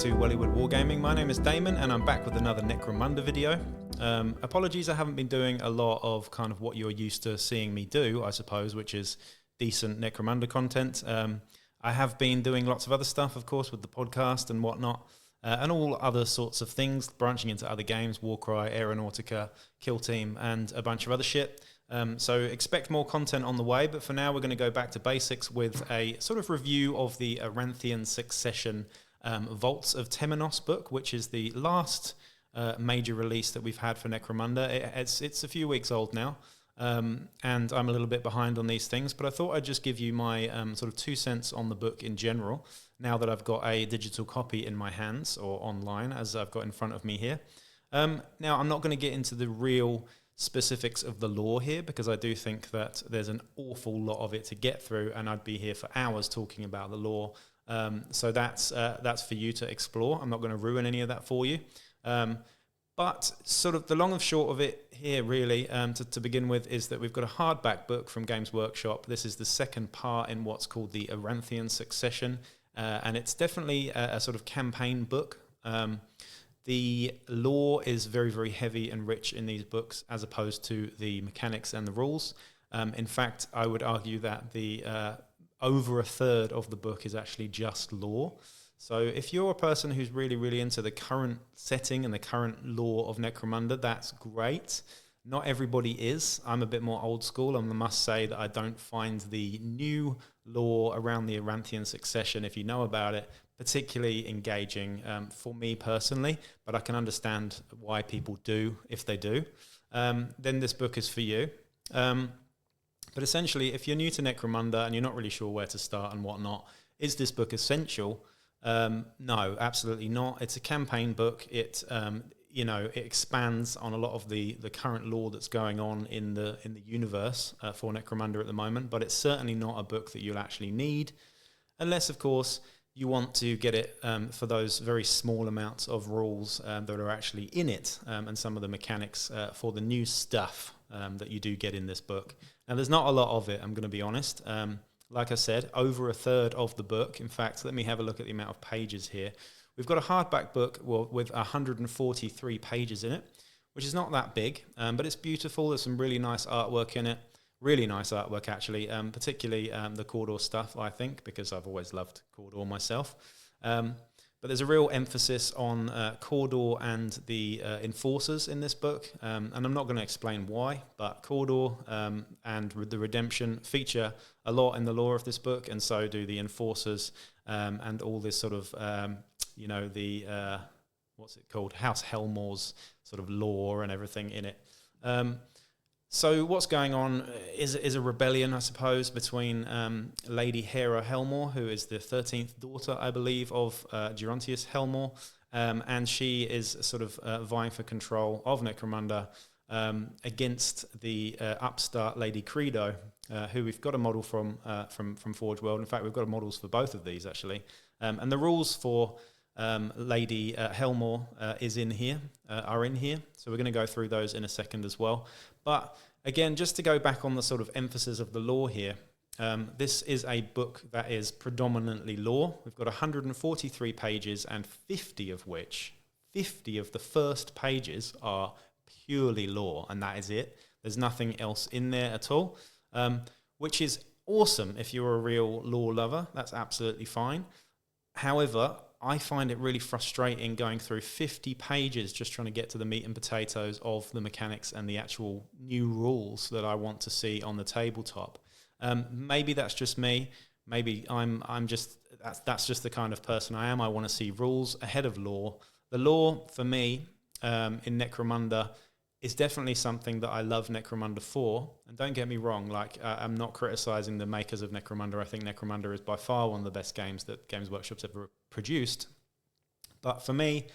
to Wellywood Wargaming. My name is Damon and I'm back with another Necromunda video. Apologies, I haven't been doing a lot of kind of what you're used to seeing me do, I suppose, which is decent Necromunda content. I have been doing lots of other stuff, of course, with the podcast and whatnot, and all other sorts of things, branching into other games, Warcry, Aeronautica, Kill Team, and a bunch of other shit. So expect more content on the way, but for now we're going to go back to basics with a sort of review of the Aranthian Succession Vaults of Temenos book, which is the last major release that we've had for Necromunda. It's a few weeks old now, and I'm a little bit behind on these things, but I thought I'd just give you my sort of 2 cents on the book in general, now that I've got a digital copy in my hands, or online, as I've got in front of me here. Now, I'm not going to get into the real specifics of the lore here, because I do think that there's an awful lot of it to get through, and I'd be here for hours talking about the lore. So that's for you to explore. I'm not going to ruin any of that for you. But sort of the long and short of it here, really, to begin with, is that we've got a hardback book from Games Workshop. This is the second part in what's called the Aranthian Succession, and it's definitely a sort of campaign book. The lore is very, very heavy and rich in these books, as opposed to the mechanics and the rules. In fact, I would argue that the over a third of the book is actually just lore. So if you're a person who's really, really into the current setting and the current lore of Necromunda, that's great. Not everybody is. I'm a bit more old school, and I must say that I don't find the new lore around the Aranthian Succession, if you know about it, particularly engaging for me personally, but I can understand why people do, if they do. Then this book is for you. But essentially, if you're new to Necromunda and you're not really sure where to start and whatnot, is this book essential? No, absolutely not. It's a campaign book. It it expands on a lot of the current lore that's going on in the universe for Necromunda at the moment, but it's certainly not a book that you'll actually need, unless, of course, you want to get it for those very small amounts of rules that are actually in it, and some of the mechanics for the new stuff that you do get in this book. Now, there's not a lot of it, I'm going to be honest. Like I said, over a third of the book. In fact, let me have a look at the amount of pages here. We've got a hardback book with 143 pages in it, which is not that big, but it's beautiful. There's some really nice artwork in it. Really nice artwork, actually, particularly the Cawdor stuff, I think, because I've always loved Cawdor myself. But there's a real emphasis on Cawdor and the Enforcers in this book, and I'm not going to explain why, but Cawdor and the Redemption feature a lot in the lore of this book, and so do the Enforcers and all this sort of, what's it called, House Helmor's sort of lore and everything in it. So what's going on is a rebellion, I suppose, between Lady Hera Helmor, who is the 13th daughter, I believe, of Gerontius Helmor, and she is sort of vying for control of Necromunda against the upstart Lady Credo, who we've got a model from Forge World. In fact, we've got models for both of these, actually. And the rules for Lady Helmor are in here, so we're going to go through those in a second as well. But again, just to go back on the sort of emphasis of the lore here, this is a book that is predominantly lore. We've got 143 pages, and 50 of the first pages are purely lore, and that is it. There's nothing else in there at all, which is awesome if you're a real lore lover. That's absolutely fine. However, I find it really frustrating going through 50 pages just trying to get to the meat and potatoes of the mechanics and the actual new rules that I want to see on the tabletop. Maybe that's just me. Maybe that's just the kind of person I am. I want to see rules ahead of lore. The lore, for me, in Necromunda is definitely something that I love Necromunda for. And don't get me wrong, I'm not criticizing the makers of Necromunda. I think Necromunda is by far one of the best games that Games Workshop's ever produced. But for me,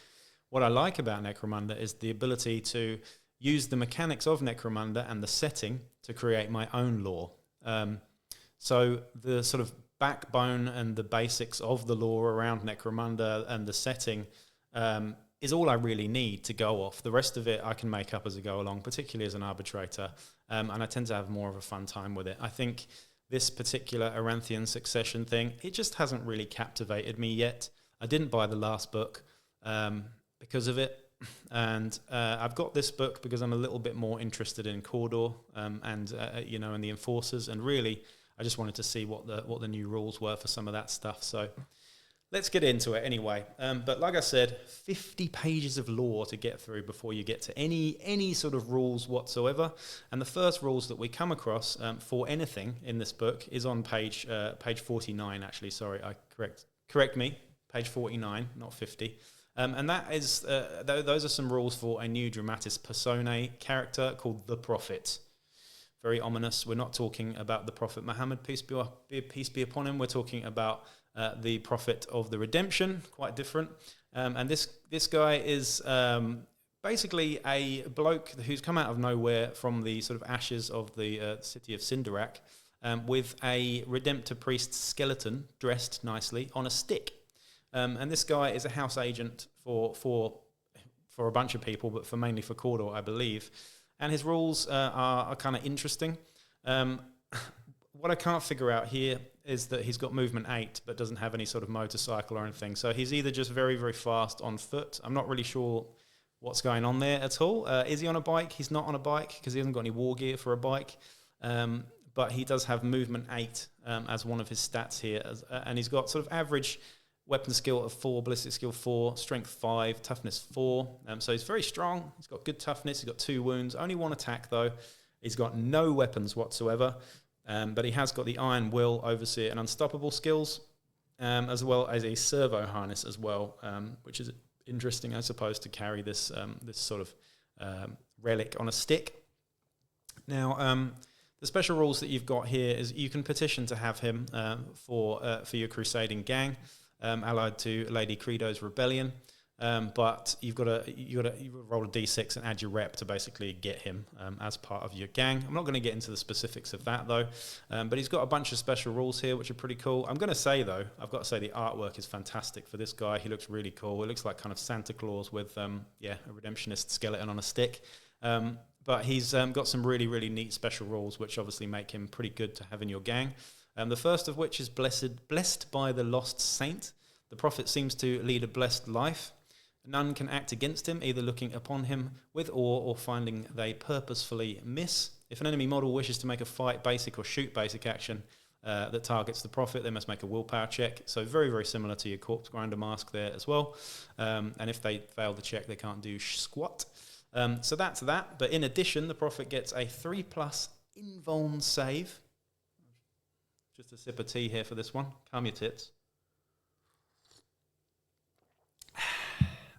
what I like about Necromunda is the ability to use the mechanics of Necromunda and the setting to create my own lore. So the sort of backbone and the basics of the lore around Necromunda and the setting is all I really need to go off. The rest of it I can make up as I go along, particularly as an arbitrator, and I tend to have more of a fun time with it. I think this particular Aranthian Succession thing, it just hasn't really captivated me yet. I didn't buy the last book because of it. And I've got this book because I'm a little bit more interested in Cawdor and the Enforcers. And really, I just wanted to see what the new rules were for some of that stuff. So let's get into it anyway. But like I said, 50 pages of lore to get through before you get to any sort of rules whatsoever. And the first rules that we come across for anything in this book is on page 49, actually. Sorry, correct me. Page 49, not 50. And that is those are some rules for a new Dramatis Personae character called the Prophet. Very ominous. We're not talking about the Prophet Muhammad, peace be upon him. We're talking about the Prophet of the Redemption, quite different. And this guy is basically a bloke who's come out of nowhere from the sort of ashes of the city of Sindarak with a Redemptor priest skeleton dressed nicely on a stick. And this guy is a house agent for a bunch of people, but mainly for Cawdor, I believe. And his rules are kind of interesting. What I can't figure out here is that he's got movement 8, but doesn't have any sort of motorcycle or anything. So he's either just very, very fast on foot. I'm not really sure what's going on there at all. Is he on a bike? He's not on a bike because he hasn't got any war gear for a bike. But he does have movement 8 as one of his stats here. And he's got sort of average weapon skill of 4, ballistic skill 4, strength 5, toughness 4. So he's very strong. He's got good toughness. He's got 2 wounds. Only 1 attack, though. He's got no weapons whatsoever. But he has got the Iron Will, Overseer, and Unstoppable skills, as well as a servo harness as well, which is interesting, I suppose, to carry this sort of relic on a stick. Now, the special rules that you've got here is you can petition to have him for your Crusading gang, allied to Lady Credo's rebellion. But you got to roll a d6 and add your rep to basically get him as part of your gang. I'm not going to get into the specifics of that though, but he's got a bunch of special rules here which are pretty cool. I've got to say the artwork is fantastic for this guy. He looks really cool. It looks like kind of Santa Claus with a redemptionist skeleton on a stick. But he's got some really, really neat special rules which obviously make him pretty good to have in your gang. The first of which is blessed by the lost saint. The prophet seems to lead a blessed life. None can act against him, either looking upon him with awe or finding they purposefully miss. If an enemy model wishes to make a fight basic or shoot basic action that targets the prophet, they must make a willpower check. So very, very similar to your Corpse Grinder mask there as well. And if they fail the check, they can't do squat. So that's that. But in addition, the prophet gets a 3+ invuln save. Just a sip of tea here for this one. Calm your tits.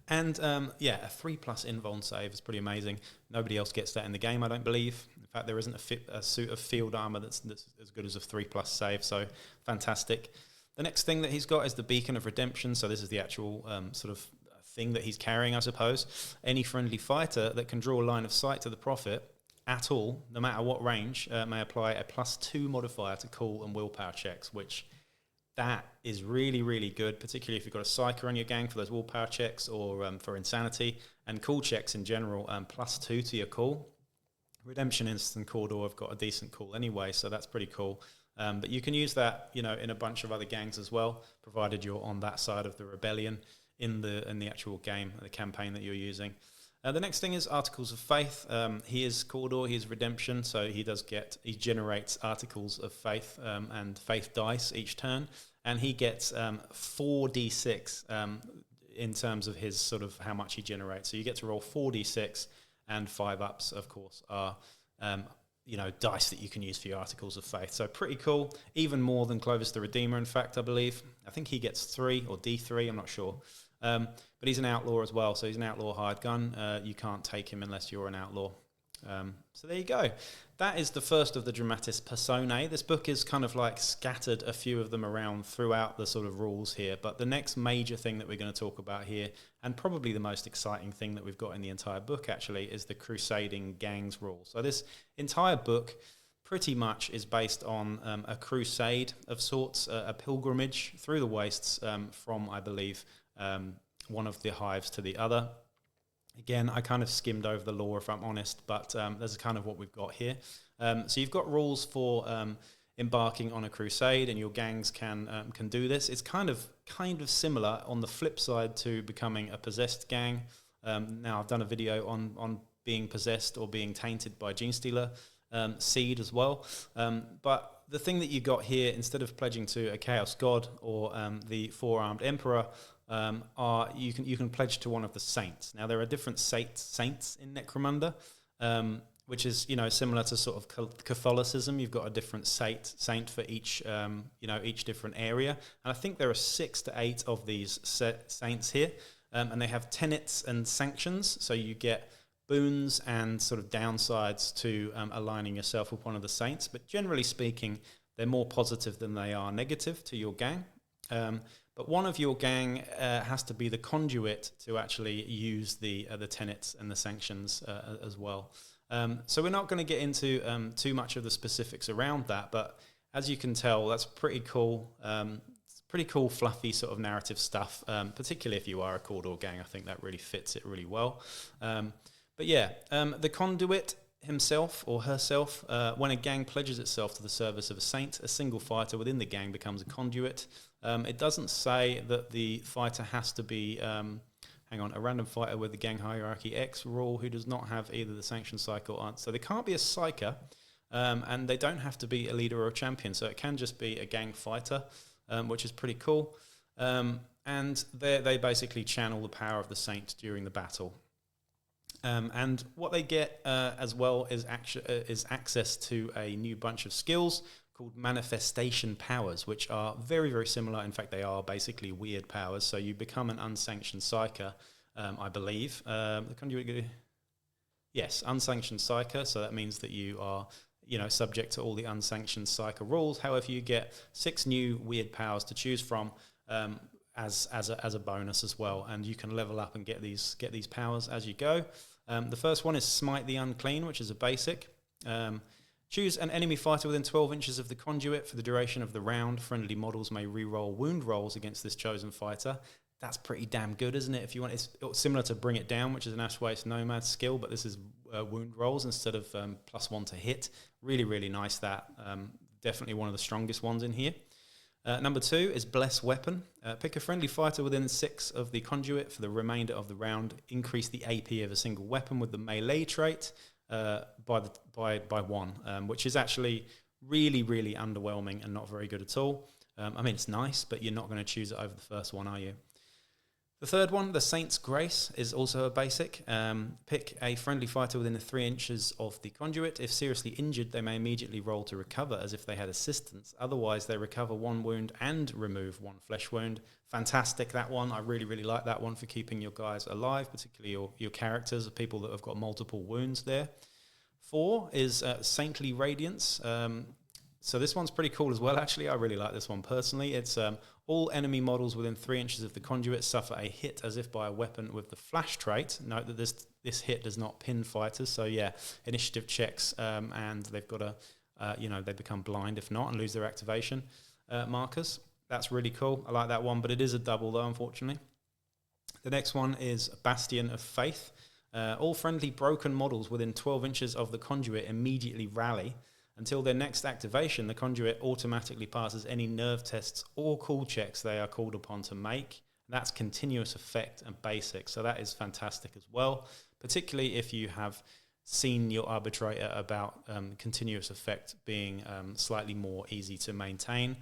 And a 3+ invuln save is pretty amazing. Nobody else gets that in the game, I don't believe. In fact, there isn't a suit of field armor that's as good as a 3+ save, so fantastic. The next thing that he's got is the Beacon of Redemption. So this is the actual sort of thing that he's carrying, I suppose. Any friendly fighter that can draw a line of sight to the prophet at all, no matter what range, may apply a +2 modifier to cool and willpower checks, which that is really, really good, particularly if you've got a Psyker in your gang for those willpower checks or for insanity, and cool checks in general, +2 to your cool. Redemptionists and Cawdor have got a decent cool anyway, so that's pretty cool. But you can use that, in a bunch of other gangs as well, provided you're on that side of the rebellion in the actual game, the campaign that you're using. The next thing is Articles of Faith. He is Cawdor, he is Redemption, so he generates Articles of Faith and Faith dice each turn, and he gets 4d6 in terms of his sort of how much he generates. So you get to roll 4d6, and 5-ups, of course, are dice that you can use for your Articles of Faith. So pretty cool, even more than Clovis the Redeemer, in fact, I believe. I think he gets 3 or d3, I'm not sure. But he's an outlaw as well, so he's an outlaw hired gun. You can't take him unless you're an outlaw. So there you go. That is the first of the Dramatis Personae. This book is kind of like scattered a few of them around throughout the sort of rules here, but the next major thing that we're going to talk about here, and probably the most exciting thing that we've got in the entire book actually, is the Crusading gangs rule. So this entire book pretty much is based on a crusade of sorts, a pilgrimage through the wastes from, I believe, one of the hives to the other. Again, I kind of skimmed over the lore, if I'm honest, but that's kind of what we've got here. So you've got rules for embarking on a crusade, and your gangs can do this. It's kind of kind of similar on the flip side to becoming a possessed gang. Now, I've done a video on being possessed or being tainted by Genestealer seed as well. But the thing that you got here, instead of pledging to a Chaos God or the Four-Armed Emperor, you can pledge to one of the saints. Now, there are different saints in Necromunda, which is, you know, similar to sort of Catholicism. You've got a different saint for each, each different area. And I think there are 6 to 8 of these saints here, and they have tenets and sanctions. So you get boons and sort of downsides to aligning yourself with one of the saints. But generally speaking, they're more positive than they are negative to your gang. But one of your gang has to be the conduit to actually use the tenets and the sanctions as well. So we're not going to get into too much of the specifics around that, but as you can tell, that's pretty cool. It's pretty cool, fluffy sort of narrative stuff, particularly if you are a Cawdor gang. I think that really fits it really well. But yeah, the conduit himself or herself, when a gang pledges itself to the service of a saint, a single fighter within the gang becomes a conduit. It doesn't say that the fighter has to be... a random fighter with the gang hierarchy X rule who does not have either the sanction psyker or so they can't be a psyker, and they don't have to be a leader or a champion, so it can just be a gang fighter, which is pretty cool. And they basically channel the power of the saint during the battle. And what they get as well is access to a new bunch of skills called manifestation powers, which are very, very similar. In fact, they are basically weird powers. So you become an unsanctioned psyker, I believe. Yes, unsanctioned psyker. So that means that you are, subject to all the unsanctioned psyker rules. However, you get 6 new weird powers to choose from as a bonus as well, and you can level up and get these powers as you go. The first one is Smite the Unclean, which is a basic. Choose an enemy fighter within 12 inches of the conduit for the duration of the round. Friendly models may re-roll wound rolls against this chosen fighter. That's pretty damn good, isn't it? If you want, it's similar to Bring It Down, which is an Ashwaith Nomad skill, but this is wound rolls instead of +1 to hit. Really, really nice. That definitely one of the strongest ones in here. Number 2 is Bless Weapon. Pick a friendly fighter within 6 of the conduit for the remainder of the round. Increase the AP of a single weapon with the melee trait by 1, which is actually really, really underwhelming and not very good at all. It's nice, but you're not going to choose it over the first one, are you? The third one, the Saint's Grace, is also a basic. Pick a friendly fighter within 3 inches of the conduit. If seriously injured, they may immediately roll to recover as if they had assistance. Otherwise, they recover 1 wound and remove 1 flesh wound. Fantastic, that one. I really, really like that one for keeping your guys alive, particularly your characters, the people that have got multiple wounds there. 4 is Saintly Radiance. So this one's pretty cool as well, actually. I really like this one personally. It's all enemy models within 3 inches of the conduit suffer a hit as if by a weapon with the flash trait. Note that this hit does not pin fighters. So yeah, initiative checks, and they've got they become blind if not and lose their activation markers. That's really cool. I like that one, but it is a double though, unfortunately. The next one is Bastion of Faith. All friendly broken models within 12 inches of the conduit immediately rally. Until their next activation, the conduit automatically passes any nerve tests or call checks they are called upon to make. That's continuous effect and basic, so that is fantastic as well, particularly if you have seen your arbitrator about continuous effect being slightly more easy to maintain.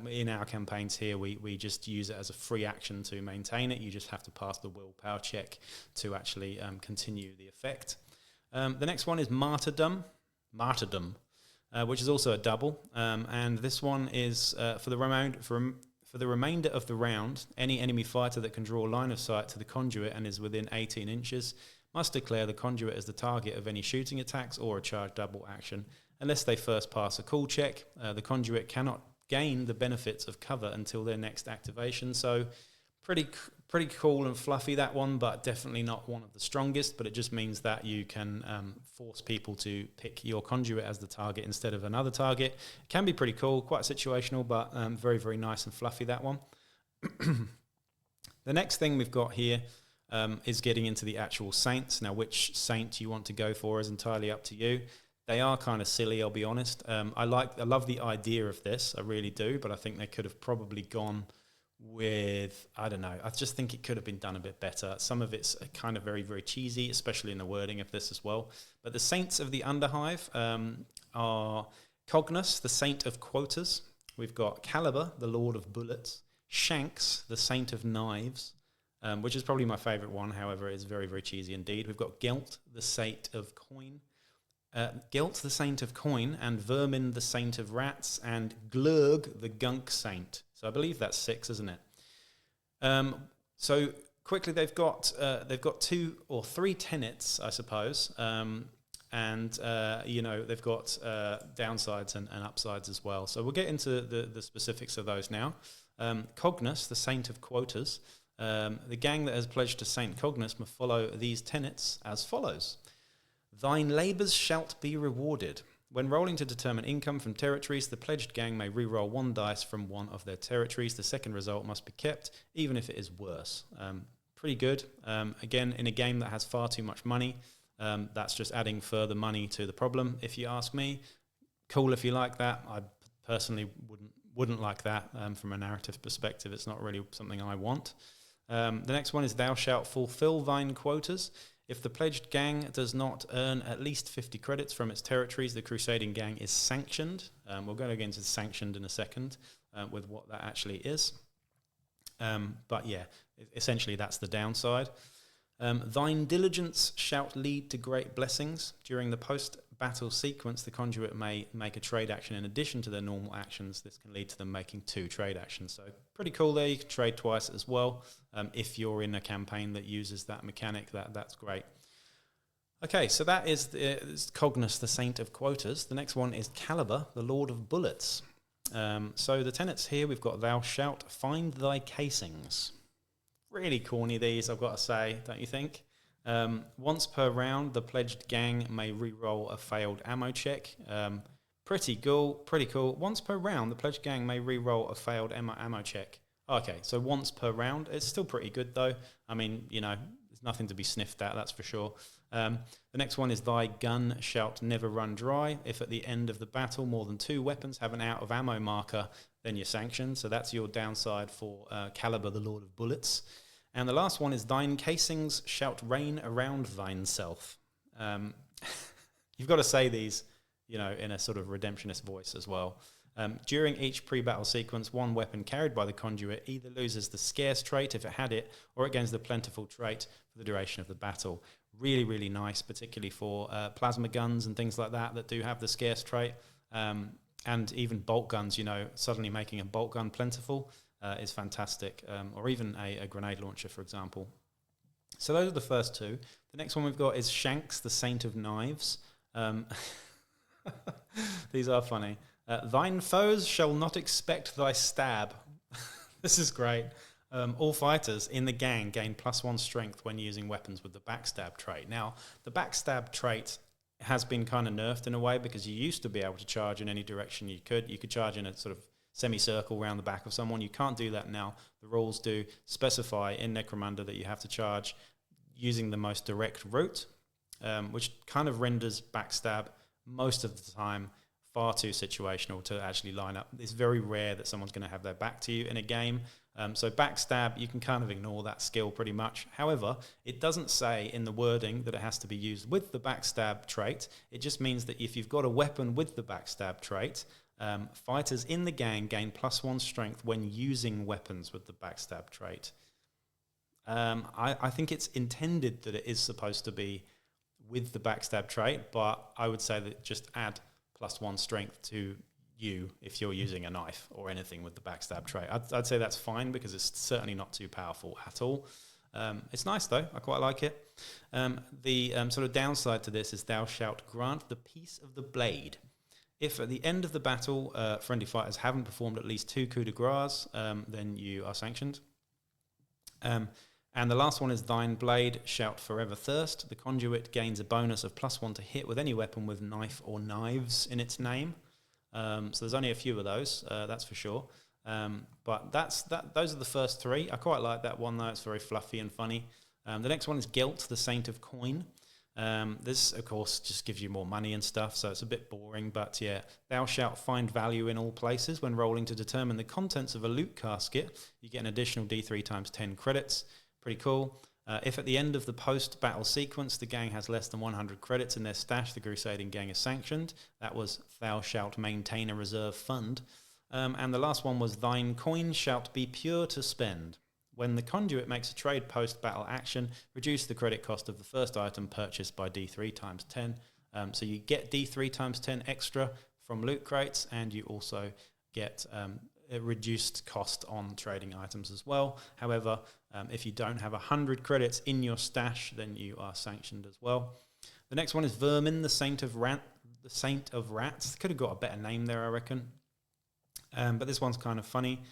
In our campaigns here, we just use it as a free action to maintain it. You just have to pass the willpower check to actually continue the effect. The next one is Martyrdom. Which is also a double, and this one is for the remainder of the round. Any enemy fighter that can draw line of sight to the conduit and is within 18 inches must declare the conduit as the target of any shooting attacks or a charge double action. Unless they first pass a call check, the conduit cannot gain the benefits of cover until their next activation. So pretty cool and fluffy, that one, but definitely not one of the strongest. But it just means that you can force people to pick your conduit as the target instead of another target. It can be pretty cool, quite situational, but very, very nice and fluffy, that one. The next thing we've got here is getting into the actual saints. Now, which saint you want to go for is entirely up to you. They are kind of silly, I'll be honest. I love the idea of this, I really do, but I think they could have probably gone with, I don't know, I just think it could have been done a bit better. Some of it's kind of very, very cheesy, especially in the wording of this as well. But the saints of the Underhive are Cognus, the saint of quotas. We've got Caliber, the lord of bullets. Shanks, the saint of knives, which is probably my favourite one. However, it's very, very cheesy indeed. We've got Gelt, the saint of coin. Gelt, the saint of coin, and Vermin, the saint of rats, and Glurg, the gunk saint. So I believe that's 6, isn't it? So quickly, they've got 2 or 3 tenets, I suppose, and they've got downsides and upsides as well. So we'll get into the specifics of those now. Cognus, the saint of quotas. The gang that has pledged to Saint Cognus must follow these tenets as follows. Thine labours shalt be rewarded. When rolling to determine income from territories, the pledged gang may re-roll 1 dice from one of their territories. The second result must be kept, even if it is worse. Pretty good. Again, in a game that has far too much money, that's just adding further money to the problem, if you ask me. Cool if you like that. I personally wouldn't like that from a narrative perspective. It's not really something I want. The next one is thou shalt fulfill thine quotas. If the pledged gang does not earn at least 50 credits from its territories, the Crusading gang is sanctioned. We'll go into sanctioned in a second with what that actually is. But yeah, essentially that's the downside. Thine diligence shalt lead to great blessings. During the post-battle sequence, the conduit may make a trade action in addition to their normal actions. This can lead to them making 2 trade actions. So pretty cool there. You can trade twice as well. If you're in a campaign that uses that mechanic, that's great. Okay, so that is Cognus, the saint of quotas. The next one is Caliber, the lord of bullets. So the tenets here, we've got thou shalt find thy casings. Really corny these, I've got to say, don't you think? Once per round, the pledged gang may re-roll a failed ammo check. Pretty cool. Once per round, the pledged gang may re-roll a failed ammo check. Okay, so once per round. It's still pretty good, though. I mean, there's nothing to be sniffed at, that's for sure. The next one is thy gun shalt never run dry. If at the end of the battle more than 2 weapons have an out of ammo marker, then you're sanctioned. So that's your downside for Caliber, the lord of bullets. And the last one is thine casings shalt reign around thine self. You've got to say these, in a sort of redemptionist voice as well. During each pre-battle sequence, 1 weapon carried by the conduit either loses the scarce trait if it had it, or it gains the plentiful trait for the duration of the battle. Really, really nice, particularly for plasma guns and things like that do have the scarce trait. And even bolt guns, suddenly making a bolt gun plentiful is fantastic, or even a grenade launcher, for example. So those are the first 2. The next one we've got is Shanks, the saint of knives. These are funny. Thine foes shall not expect thy stab. This is great. All fighters in the gang gain +1 strength when using weapons with the backstab trait. Now, the backstab trait has been kind of nerfed in a way, because you used to be able to charge in any direction you could. You could charge in a sort of semicircle around the back of someone. You can't do that now. The rules do specify in Necromunda that you have to charge using the most direct route, which kind of renders backstab most of the time far too situational to actually line up. It's very rare that someone's going to have their back to you in a game. So backstab, you can kind of ignore that skill pretty much. However, it doesn't say in the wording that it has to be used with the backstab trait. It just means that if you've got a weapon with the backstab trait, fighters in the gang gain +1 strength when using weapons with the backstab trait. I think it's intended that it is supposed to be with the backstab trait, but I would say that just add +1 strength to you if you're using a knife or anything with the backstab trait. I'd say that's fine, because it's certainly not too powerful at all. It's nice though, I quite like it. The sort of downside to this is thou shalt grant the peace of the blade. If at the end of the battle, friendly fighters haven't performed at least 2 coups de grace, then you are sanctioned. And the last one is thine blade shalt forever thirst. The conduit gains a bonus of +1 to hit with any weapon with knife or knives in its name. So there's only a few of those, that's for sure. But those are the first 3. I quite like that one though. It's very fluffy and funny. The next one is Gelt, the saint of coin. This, of course, just gives you more money and stuff, so it's a bit boring, but yeah. Thou shalt find value in all places. When rolling to determine the contents of a loot casket, you get an additional D3 times 10 credits. Pretty cool. If at the end of the post-battle sequence the gang has less than 100 credits in their stash, the Crusading gang is sanctioned. That was thou shalt maintain a reserve fund. And the last one was thine coin shalt be pure to spend. When the conduit makes a trade post-battle action, reduce the credit cost of the first item purchased by D3 times 10. So you get D3 times 10 extra from loot crates, and you also get a reduced cost on trading items as well. However, if you don't have 100 credits in your stash, then you are sanctioned as well. The next one is Vermin, the Saint of Rats. Could have got a better name there, I reckon. But this one's kind of funny.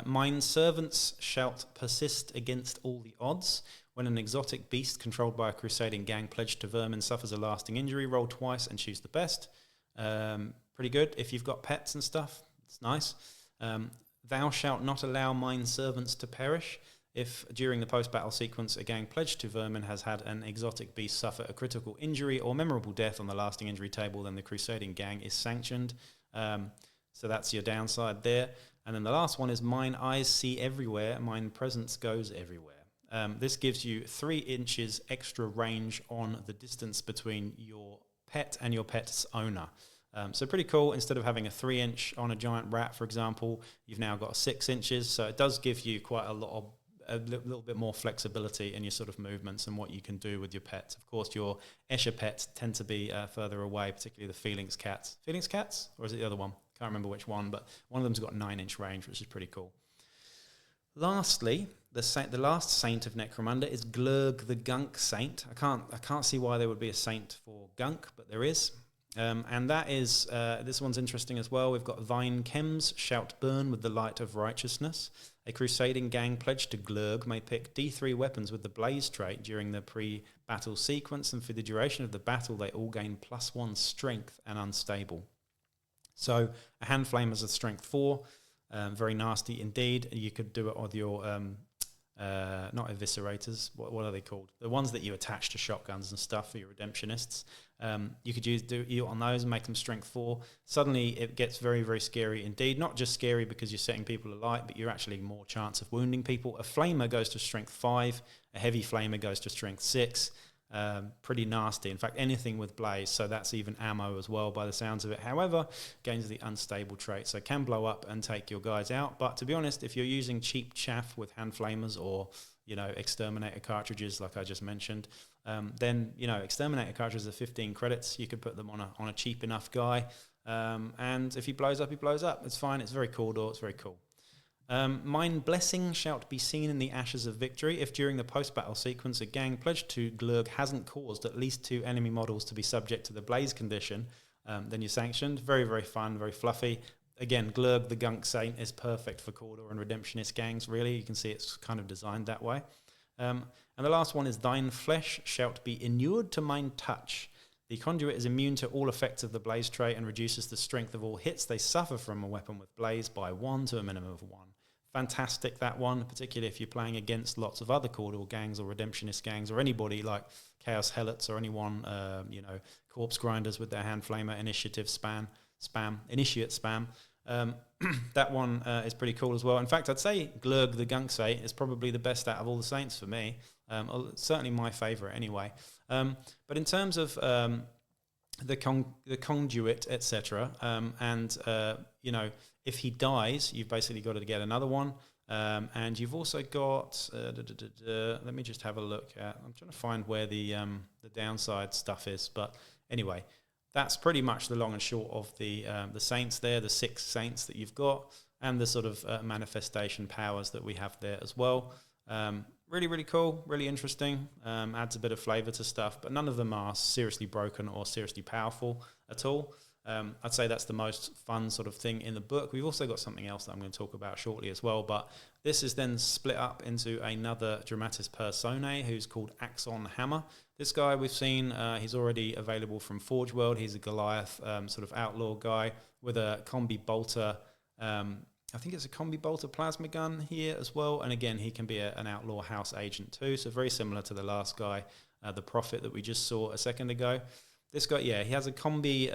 Mine servants shalt persist against all the odds. When an exotic beast controlled by a Crusading gang pledged to Vermin suffers a lasting injury, roll twice and choose the best. Pretty good. If you've got pets and stuff, it's nice. Thou shalt not allow mine servants to perish. If during the post-battle sequence a gang pledged to Vermin has had an exotic beast suffer a critical injury or memorable death on the lasting injury table, then the Crusading gang is sanctioned. So that's your downside there. And then the last one is mine eyes see everywhere, mine presence goes everywhere. This gives you 3 inches extra range on the distance between your pet and your pet's owner. So pretty cool. Instead of having a 3-inch on a giant rat, for example, you've now got 6 inches. So it does give you quite a little bit more flexibility in your sort of movements and what you can do with your pets. Of course, your Escher pets tend to be further away, particularly the Felix cats. Felix cats? Or is it the other one? Can't remember which one, but one of them's got 9-inch range, which is pretty cool. Lastly, the last saint of Necromunda is Glurg the Gunk Saint. I can't see why there would be a saint for Gunk, but there is. And that is, this one's interesting as well. We've got thine chems shalt burn with the light of righteousness. A Crusading gang pledged to Glurg may pick D3 weapons with the blaze trait during the pre-battle sequence, and for the duration of the battle they all gain +1 strength and unstable. So a hand flame has a strength 4, very nasty indeed. You could do it with your, not eviscerators, what are they called? The ones that you attach to shotguns and stuff for your redemptionists. You could do it on those and make them strength 4. Suddenly it gets very, very scary indeed. Not just scary because you're setting people alight, but you're actually more chance of wounding people. A flamer goes to strength 5, a heavy flamer goes to strength 6. Pretty nasty. In fact, anything with blaze, so that's even ammo as well by the sounds of it. However, gains the unstable trait, so can blow up and take your guys out. But to be honest, if you're using cheap chaff with hand flamers or, exterminator cartridges like I just mentioned, then, exterminator cartridges are 15 credits. You could put them on a cheap enough guy, and if he blows up, he blows up. It's fine. It's very cool, it's very cool. Mine blessing shalt be seen in the ashes of victory. If during the post-battle sequence a gang pledged to Glurg hasn't caused at least 2 enemy models to be subject to the blaze condition, then you're sanctioned. Very, very fun, very fluffy. Again, Glurg the Gunk Saint is perfect for Cawdor and Redemptionist gangs, really. You can see it's kind of designed that way. And the last one is thine flesh shalt be inured to mine touch. The conduit is immune to all effects of the blaze trait and reduces the strength of all hits they suffer from a weapon with blaze by 1 to a minimum of 1. Fantastic, that one, particularly if you're playing against lots of other Cawdor gangs or Redemptionist gangs or anybody like Chaos Helots or anyone, Corpse Grinders with their hand flamer initiate spam. That one is pretty cool as well. In fact, I'd say Glurg the Gunk Saint is probably the best out of all the saints for me. Certainly my favourite anyway. But in terms of the conduit, etc., if he dies, you've basically got to get another one. And you've also got, let me just have a look at, I'm trying to find where the downside stuff is. But anyway, that's pretty much the long and short of the saints there, the 6 saints that you've got, and the sort of manifestation powers that we have there as well. Really, really cool, really interesting, adds a bit of flavour to stuff, but none of them are seriously broken or seriously powerful at all. I'd say that's the most fun sort of thing in the book. We've also got something else that I'm going to talk about shortly as well, but this is then split up into another dramatis personae who's called Axon Hammer. This guy we've seen, he's already available from Forge World. He's a Goliath sort of outlaw guy with a combi bolter. I think it's a combi bolter plasma gun here as well. And again, he can be an outlaw house agent too. So very similar to the last guy. the Prophet that we just saw a second ago. This guy, yeah, he has a combi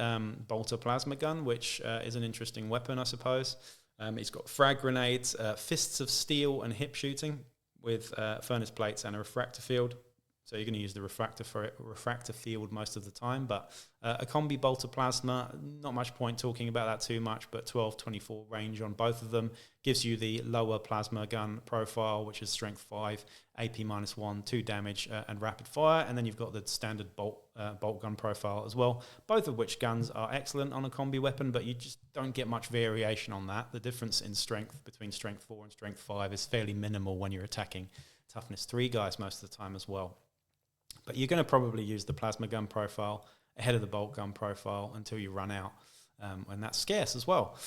bolter plasma gun, which is an interesting weapon, I suppose. He's got frag grenades, fists of steel, and hip shooting with furnace plates and a refractor field. So you're going to use the refractor field most of the time, but a combi bolter plasma, not much point talking about that too much, but 12-24 range on both of them gives you the lower plasma gun profile, which is strength 5, AP -1, 2 damage, and rapid fire, and then you've got the standard bolt gun profile as well, both of which guns are excellent on a combi weapon, but you just don't get much variation on that. The difference in strength between strength 4 and strength 5 is fairly minimal when you're attacking toughness 3 guys most of the time as well. But you're going to probably use the plasma gun profile ahead of the bolt gun profile until you run out, and that's scarce as well.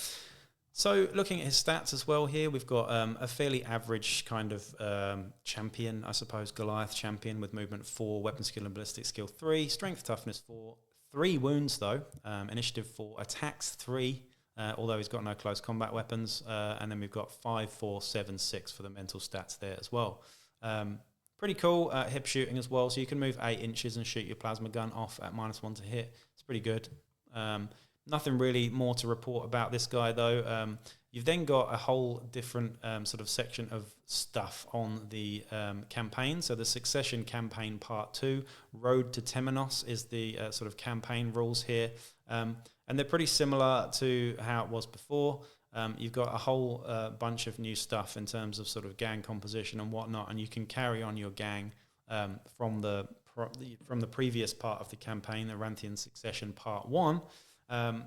So looking at his stats as well here, we've got a fairly average kind of champion, I suppose, Goliath champion with movement 4, weapon skill and ballistic skill 3, strength toughness 4, 3 wounds though, initiative 4, attacks 3, although he's got no close combat weapons, and then we've got 5, 4, 7, 6 for the mental stats there as well. Pretty cool hip shooting as well, so you can move 8 inches and shoot your plasma gun off at -1 to hit. It's pretty good. Nothing really more to report about this guy though. You've then got a whole different sort of section of stuff on the campaign. So the Succession Campaign Part 2, Road to Temenos is the sort of campaign rules here. And they're pretty similar to how it was before. You've got a whole bunch of new stuff in terms of sort of gang composition and whatnot, and you can carry on your gang from the previous part of the campaign, the Aranthian Succession Part 1.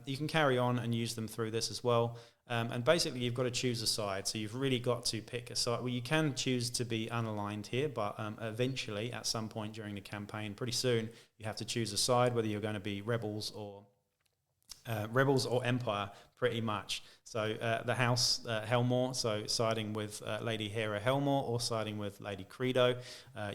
You can carry on and use them through this as well. And basically, you've got to choose a side. So you've really got to pick a side. Well, you can choose to be unaligned here, but eventually, at some point during the campaign, pretty soon, you have to choose a side, whether you're going to be rebels or Empire, pretty much. So the House Helmore, so siding with Lady Hera Helmore or siding with Lady Credo,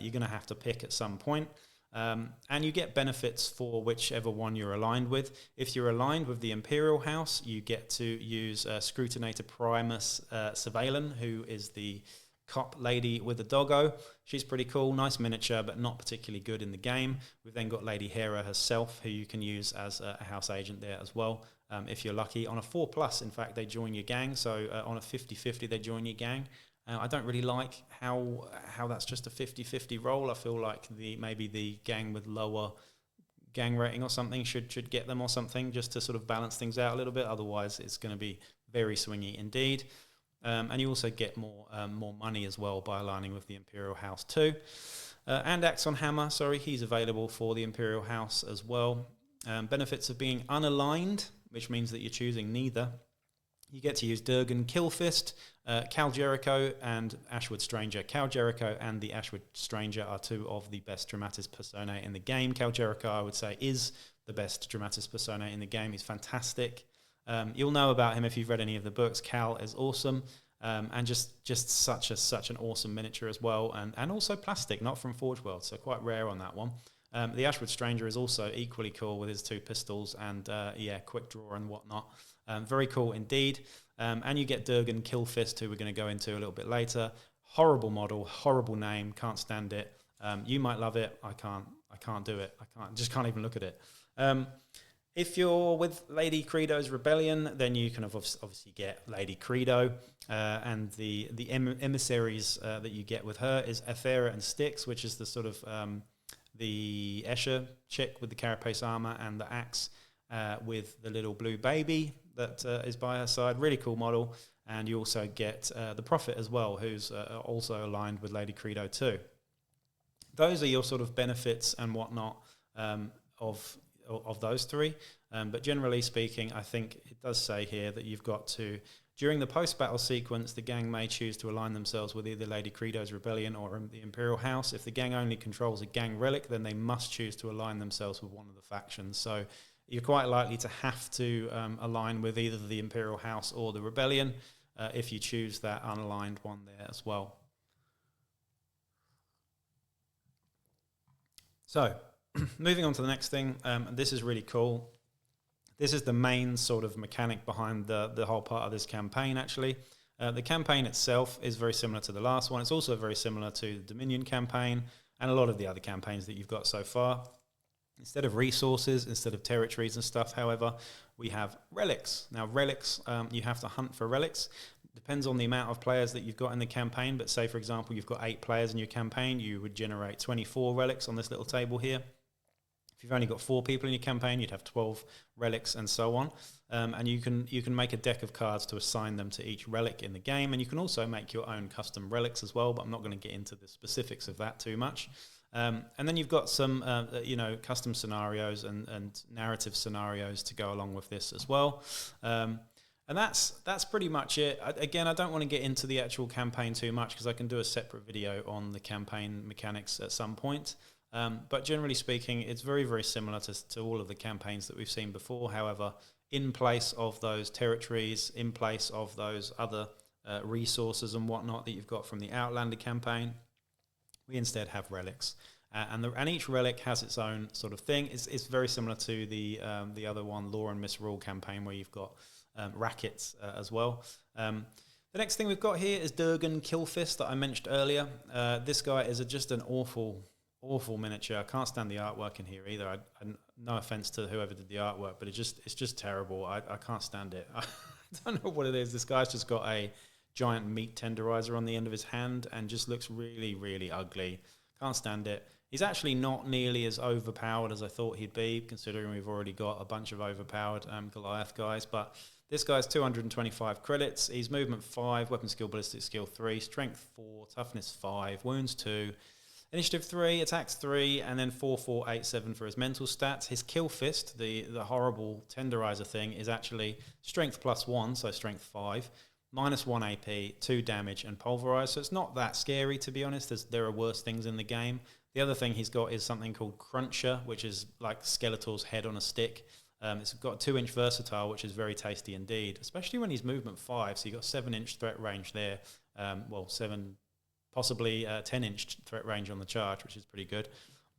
you're going to have to pick at some point. And you get benefits for whichever one you're aligned with. If you're aligned with the Imperial House, you get to use Scrutinator Primus Surveillance, who is the cop lady with a doggo. She's pretty cool, nice miniature, but not particularly good in the game. We've then got Lady Hera herself, who you can use as a house agent there as well, if you're lucky. On a 4+, in fact, they join your gang, so on a 50-50, they join your gang. I don't really like how that's just a 50-50 roll. I feel like maybe the gang with lower gang rating or something should get them or something, just to sort of balance things out a little bit. Otherwise, it's going to be very swingy indeed. And you also get more money as well by aligning with the Imperial House too. And Axon Hammer, he's available for the Imperial House as well. Benefits of being unaligned, which means that you're choosing neither. You get to use Durgan Killfist, Cal Jericho, and Ashwood Stranger. Cal Jericho and the Ashwood Stranger are two of the best Dramatis Personae in the game. Cal Jericho, I would say, is the best Dramatis Personae in the game. He's fantastic. You'll know about him if you've read any of the books. Cal is awesome, and just such an awesome miniature as well, and also plastic, not from Forge World, so quite rare on that one. The Ashwood Stranger is also equally cool with his 2 pistols and quick draw and whatnot. Very cool indeed. And you get Durgan Killfist, who we're going to go into a little bit later. Horrible model, horrible name, can't stand it. You might love it. I can't do it. Just can't even look at it. If you're with Lady Credo's Rebellion, then you can obviously get Lady Credo, and the emissaries that you get with her is Aethera and Styx, which is the sort of the Escher chick with the carapace armor and the axe with the little blue baby that is by her side. Really cool model. And you also get the Prophet as well, who's also aligned with Lady Credo too. Those are your sort of benefits and whatnot of those 3. But generally speaking, I think it does say here that you've got to, during the post-battle sequence, the gang may choose to align themselves with either Lady Credo's Rebellion or the Imperial House. If the gang only controls a gang relic, then they must choose to align themselves with one of the factions. So you're quite likely to have to align with either the Imperial House or the Rebellion if you choose that unaligned one there as well. So, moving on to the next thing, this is really cool. This is the main sort of mechanic behind the whole part of this campaign, actually. The campaign itself is very similar to the last one. It's also very similar to the Dominion campaign. and a lot of the other campaigns that you've got so far. Instead of resources, instead of territories and stuff, however, we have relics. Now, relics, you have to hunt for relics. Depends on the amount of players that you've got in the campaign, but say, for example, you've got 8 players in your campaign, you would generate 24 relics on this little table here. If you've only got 4 people in your campaign, you'd have 12 relics and so on. And you can make a deck of cards to assign them to each relic in the game, and you can also make your own custom relics as well, but I'm not going to get into the specifics of that too much. And then you've got some, custom scenarios and narrative scenarios to go along with this as well. And that's pretty much it. Again, I don't want to get into the actual campaign too much because I can do a separate video on the campaign mechanics at some point. But generally speaking, it's very, very similar to all of the campaigns that we've seen before. However, in place of those territories, in place of those other resources and whatnot that you've got from the Outlander campaign, we instead have relics. And each relic has its own sort of thing. It's very similar to the other one, Law and Misrule campaign, where you've got rackets as well. The next thing we've got here is Durgan Killfist that I mentioned earlier. This guy is just an awful miniature. I can't stand the artwork in here either. No offense to whoever did the artwork, but it's just terrible. I can't stand it. I don't know what it is. This guy's just got a giant meat tenderizer on the end of his hand and just looks really, really ugly. Can't stand it. He's actually not nearly as overpowered as I thought he'd be, considering we've already got a bunch of overpowered Goliath guys. But this guy's 225 credits. He's movement 5, weapon skill, ballistic skill 3, strength 4, toughness 5, wounds 2, initiative 3, attacks 3, and then 4, 4, 8, 7 for his mental stats. His kill fist, the horrible tenderizer thing, is actually strength +1, so strength 5, -1 AP, 2 damage, and pulverize. So it's not that scary, to be honest. There are worse things in the game. The other thing he's got is something called Cruncher, which is like Skeletor's head on a stick. It's got a 2-inch versatile, which is very tasty indeed, especially when he's movement 5. So you've got 7-inch threat range there. 7, possibly 10-inch threat range on the charge, which is pretty good.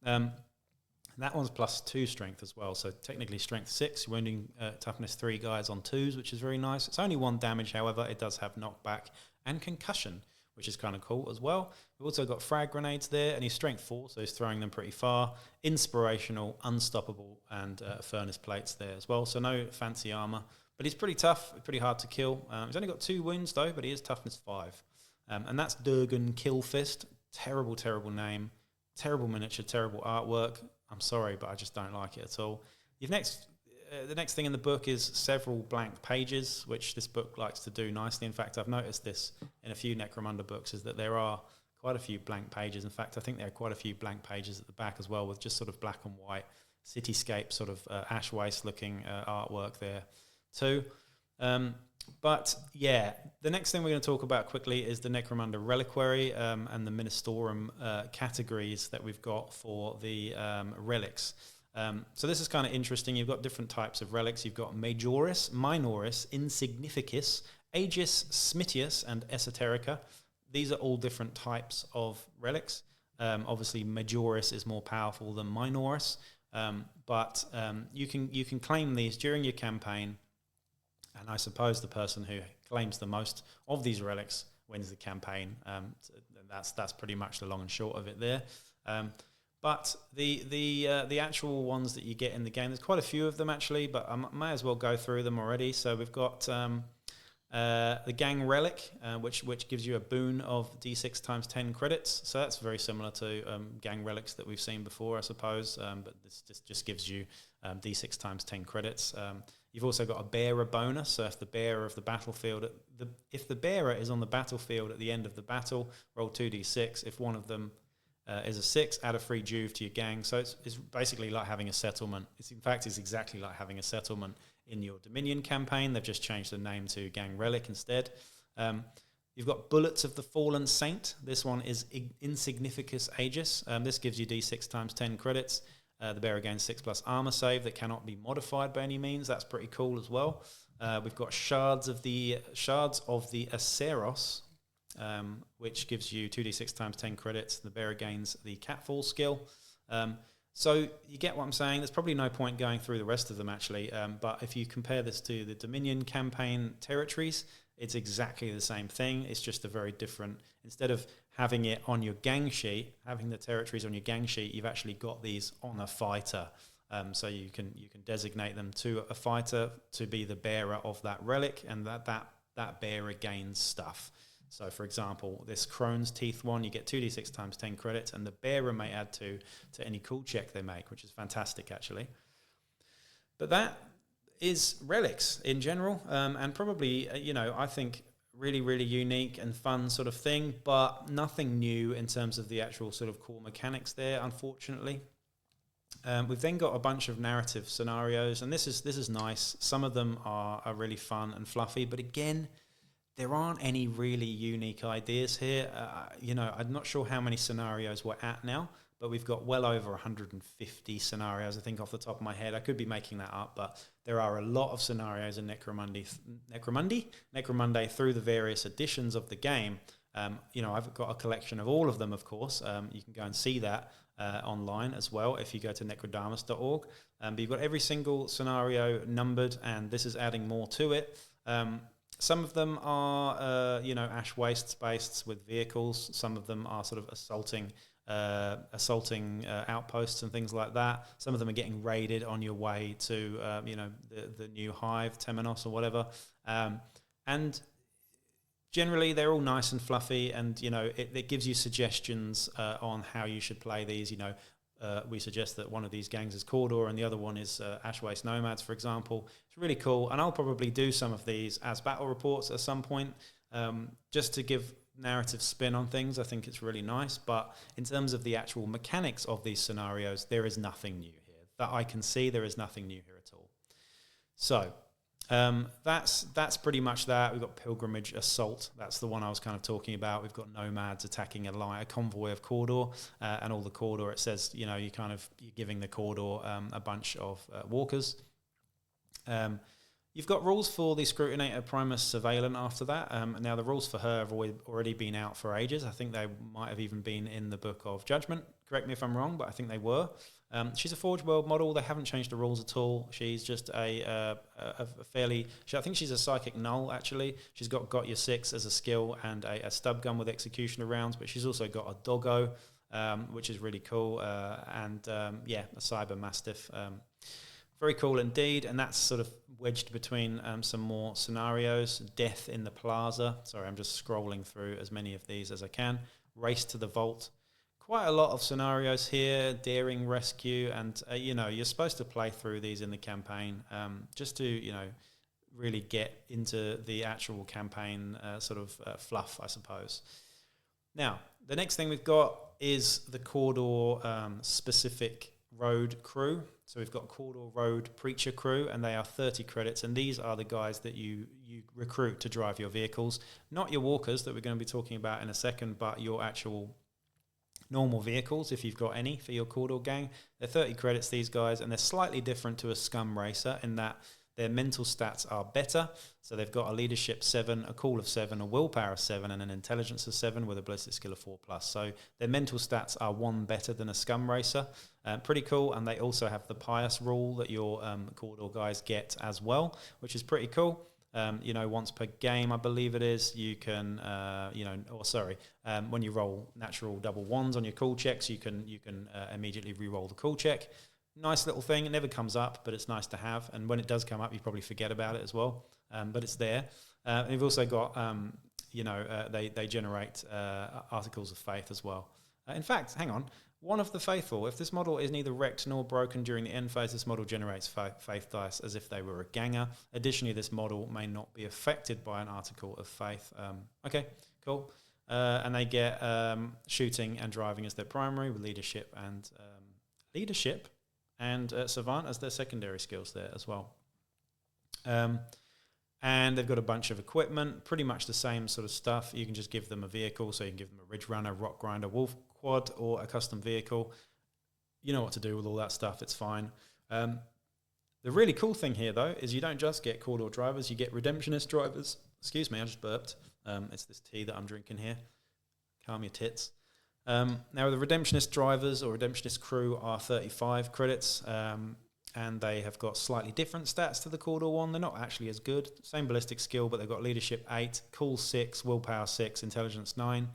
That one's +2 strength as well. So technically strength 6, wounding toughness 3 guys on 2s, which is very nice. It's only 1 damage, however. It does have knockback and concussion, which is kind of cool as well. We've also got frag grenades there, and he's strength 4, so he's throwing them pretty far. Inspirational, unstoppable, and furnace plates there as well. So no fancy armor, but he's pretty tough, pretty hard to kill. He's only got 2 wounds though, but he is toughness 5. And that's Durgan Killfist. Terrible, terrible name. Terrible miniature, terrible artwork. I'm sorry, but I just don't like it at all. The next thing in the book is several blank pages, which this book likes to do nicely. In fact, I've noticed this in a few Necromunda books, is that there are quite a few blank pages. In fact, I think there are quite a few blank pages at the back as well, with just sort of black and white cityscape, sort of ash waste looking artwork there too. But yeah, the next thing we're going to talk about quickly is the Necromunda Reliquary and the Ministorum categories that we've got for the relics. So this is kind of interesting. You've got different types of relics. You've got Majoris, Minoris, Insignificus, Aegis, Smitius, and Esoterica. These are all different types of relics. Obviously, Majoris is more powerful than Minoris, but you can claim these during your campaign. And I suppose the person who claims the most of these relics wins the campaign. That's pretty much the long and short of it there. But the actual ones that you get in the game, there's quite a few of them actually, but I may as well go through them already. So we've got the Gang Relic, which gives you a boon of D6 times 10 credits. So that's very similar to Gang Relics that we've seen before, I suppose. But this just gives you D6 times 10 credits. You've also got a bearer bonus. So if the bearer of the battlefield, if the bearer is on the battlefield at the end of the battle, roll 2d6. If one of them is a 6, add a free Juve to your gang. So it's basically like having a settlement. It's exactly like having a settlement in your Dominion campaign. They've just changed the name to Gang Relic instead. You've got Bullets of the Fallen Saint. This one is Insignificus Aegis. This gives you D6 times 10 credits. The bearer gains 6+ armor save that cannot be modified by any means. That's pretty cool as well. We've got Shards of the Aceros, which gives you 2d6 times 10 credits. The bearer gains the Catfall skill. So you get what I'm saying. There's probably no point going through the rest of them actually, but if you compare this to the Dominion campaign territories, it's exactly the same thing. It's just a very different, instead of having it on your gang sheet, having the territories on your gang sheet, you've actually got these on a fighter. So you can designate them to a fighter to be the bearer of that relic, and that bearer gains stuff. So, for example, this Crone's Teeth one, you get 2d6 times 10 credits, and the bearer may add to any cool check they make, which is fantastic, actually. But that is relics in general, and probably, I think really, really unique and fun sort of thing, but nothing new in terms of the actual sort of core mechanics there, unfortunately. We've then got a bunch of narrative scenarios, and this is nice. Some of them are really fun and fluffy, but again, there aren't any really unique ideas here. I'm not sure how many scenarios we're at now, but we've got well over 150 scenarios, I think, off the top of my head. I could be making that up, but there are a lot of scenarios in Necromunda through the various editions of the game. I've got a collection of all of them, of course. You can go and see that online as well if you go to necrodamus.org. But you've got every single scenario numbered, and this is adding more to it. Some of them are, ash wastes based with vehicles. Some of them are sort of assaulting outposts and things like that. Some of them are getting raided on your way to, the new hive, Temenos or whatever. And generally, they're all nice and fluffy, and it gives you suggestions on how you should play these. We suggest that one of these gangs is Cawdor and the other one is Ashwaste Nomads, for example. It's really cool, and I'll probably do some of these as battle reports at some point, just to give narrative spin on things. I think it's really nice, but in terms of the actual mechanics of these scenarios, there is nothing new here. That I can see, there is nothing new here at all. So that's pretty much that. We've got Pilgrimage Assault. That's the one I was kind of talking about. We've got nomads attacking a convoy of Cawdor, and all the Cawdor. It says you're giving the Cawdor a bunch of walkers. You've got rules for the Scrutinator Primus Surveillant after that. Now the rules for her have already been out for ages. I think they might have even been in the Book of Judgment. Correct me if I'm wrong, but I think they were. She's a Forge World model. They haven't changed the rules at all. She's just I think she's a Psychic Null, actually. She's got your 6 as a skill and a stub gun with executioner rounds, but she's also got a Doggo, which is really cool, and a Cyber Mastiff. Very cool indeed, and that's sort of wedged between some more scenarios. Death in the Plaza. Sorry, I'm just scrolling through as many of these as I can. Race to the Vault. Quite a lot of scenarios here. Daring Rescue, and you're supposed to play through these in the campaign just to really get into the actual campaign fluff, I suppose. Now, the next thing we've got is the Cawdor specific road crew. So we've got Cawdor Road Preacher Crew, and they are 30 credits, and these are the guys that you recruit to drive your vehicles. Not your walkers that we're going to be talking about in a second, but your actual normal vehicles, if you've got any, for your Cawdor gang. They're 30 credits, these guys, and they're slightly different to a Scum Racer in that their mental stats are better. So they've got a leadership 7, a call of 7, a willpower of 7, and an intelligence of 7 with a ballistic skill of 4+. So their mental stats are 1 better than a Scum Racer. Pretty cool. And they also have the pious rule that your Cawdor guys get as well, which is pretty cool. Once per game, I believe it is, you can, when you roll natural double ones on your cool checks, you can immediately re-roll the cool check. Nice little thing. It never comes up, but it's nice to have. And when it does come up, you probably forget about it as well. But it's there. And you've also got, they generate articles of faith as well. In fact, hang on. One of the faithful, if this model is neither wrecked nor broken during the end phase, this model generates faith dice as if they were a ganger. Additionally, this model may not be affected by an article of faith. Okay, cool. And they get shooting and driving as their primary, with leadership and Savant as their secondary skills there as well. And they've got a bunch of equipment, pretty much the same sort of stuff. You can just give them a vehicle, so you can give them a Ridge Runner, Rock Grinder, Wolf Quad, or a custom vehicle. You know what to do with all that stuff, it's fine. The really cool thing here, though, is you don't just get Cawdor drivers, you get Redemptionist drivers. Excuse me, I just burped. It's this tea that I'm drinking here. Calm your tits. Now, the Redemptionist drivers or Redemptionist crew are 35 credits, and they have got slightly different stats to the Cawdor one. They're not actually as good. Same ballistic skill, but they've got leadership 8, cool 6, willpower 6, intelligence 9.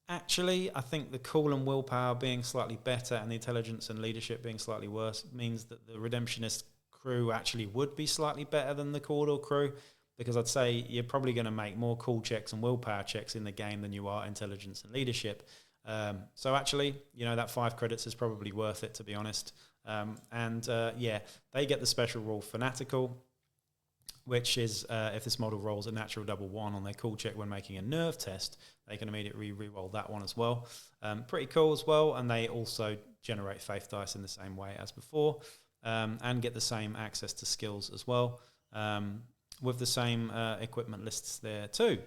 Actually, I think the cool and willpower being slightly better and the intelligence and leadership being slightly worse means that the Redemptionist crew actually would be slightly better than the Cawdor crew, because I'd say you're probably going to make more cool checks and willpower checks in the game than you are intelligence and leadership. So actually, that 5 credits is probably worth it, to be honest. Yeah, they get the special rule Fanatical, which is if this model rolls a natural double 1 on their cool check when making a nerve test, they can immediately re-roll that one as well. Pretty cool as well, and they also generate faith dice in the same way as before, and get the same access to skills as well, with the same equipment lists there too.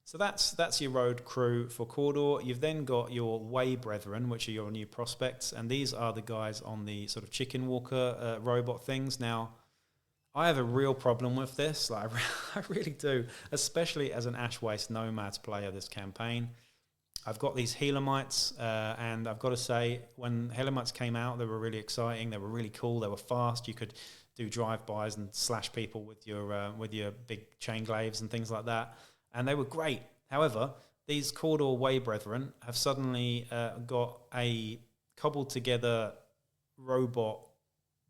So that's your road crew for Cawdor. You've then got your Way Brethren, which are your new prospects, and these are the guys on the sort of chicken walker robot things. Now, I have a real problem with this. I really do, especially as an Ash Waste Nomads player this campaign. I've got these Helamites, and I've got to say, when Helamites came out, they were really exciting. They were really cool. They were fast. You could do drive-bys and slash people with your big chain glaives and things like that, and they were great. However, these Cawdor Way Brethren have suddenly got a cobbled together robot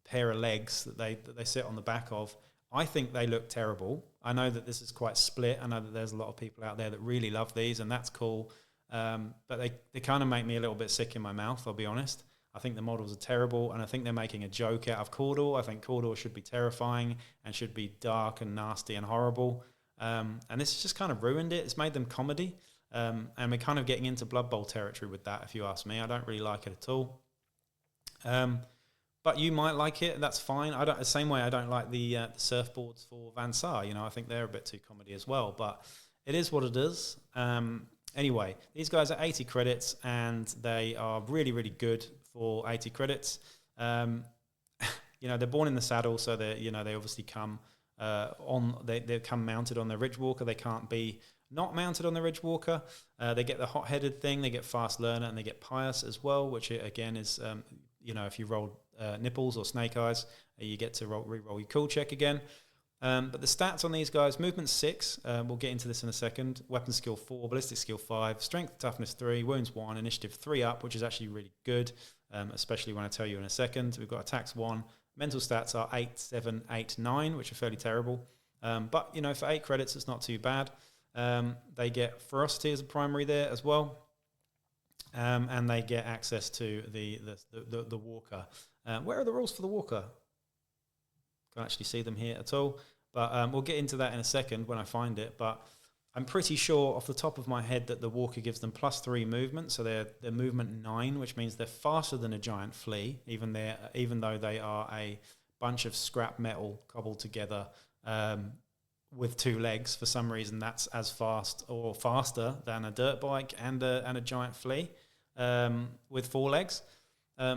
pair of legs that they sit on the back of. I think they look terrible. I know that this is quite split. I know that there's a lot of people out there that really love these, and that's cool. But they kind of make me a little bit sick in my mouth, I'll be honest. I think the models are terrible, and I think they're making a joke out of Cawdor. I think Cawdor should be terrifying and should be dark and nasty and horrible. And this has just kind of ruined it. It's made them comedy. And we're kind of getting into Blood Bowl territory with that, if you ask me. I don't really like it at all. But you might like it, and that's fine. The same way I don't like the surfboards for Van Saar. I think they're a bit too comedy as well. But it is what it is. Anyway, these guys are 80 credits, and they are really, really good for 80 credits. They're born in the saddle, so they obviously come they come mounted on their Ridgewalker. They can't be not mounted on the Ridgewalker. They get the hot-headed thing. They get fast learner, and they get pious as well, which again is if you roll nipples or snake eyes, you get to re-roll your cool check again. But the stats on these guys: movement 6, we'll get into this in a second, weapon skill 4, ballistic skill 5, strength toughness 3, wounds 1, initiative 3 up, which is actually really good, especially when I tell you in a second. We've got attacks 1, mental stats are 8, 7, 8, 9, which are fairly terrible. But for 8 credits, it's not too bad. They get ferocity as a primary there as well. And they get access to the walker. Where are the rules for the walker? Can't actually see them here at all. But we'll get into that in a second when I find it. But I'm pretty sure off the top of my head that the walker gives them +3 movement. So they're movement 9, which means they're faster than a giant flea, even though they are a bunch of scrap metal cobbled together with 2 legs. For some reason, that's as fast or faster than a dirt bike and a giant flea with 4 legs.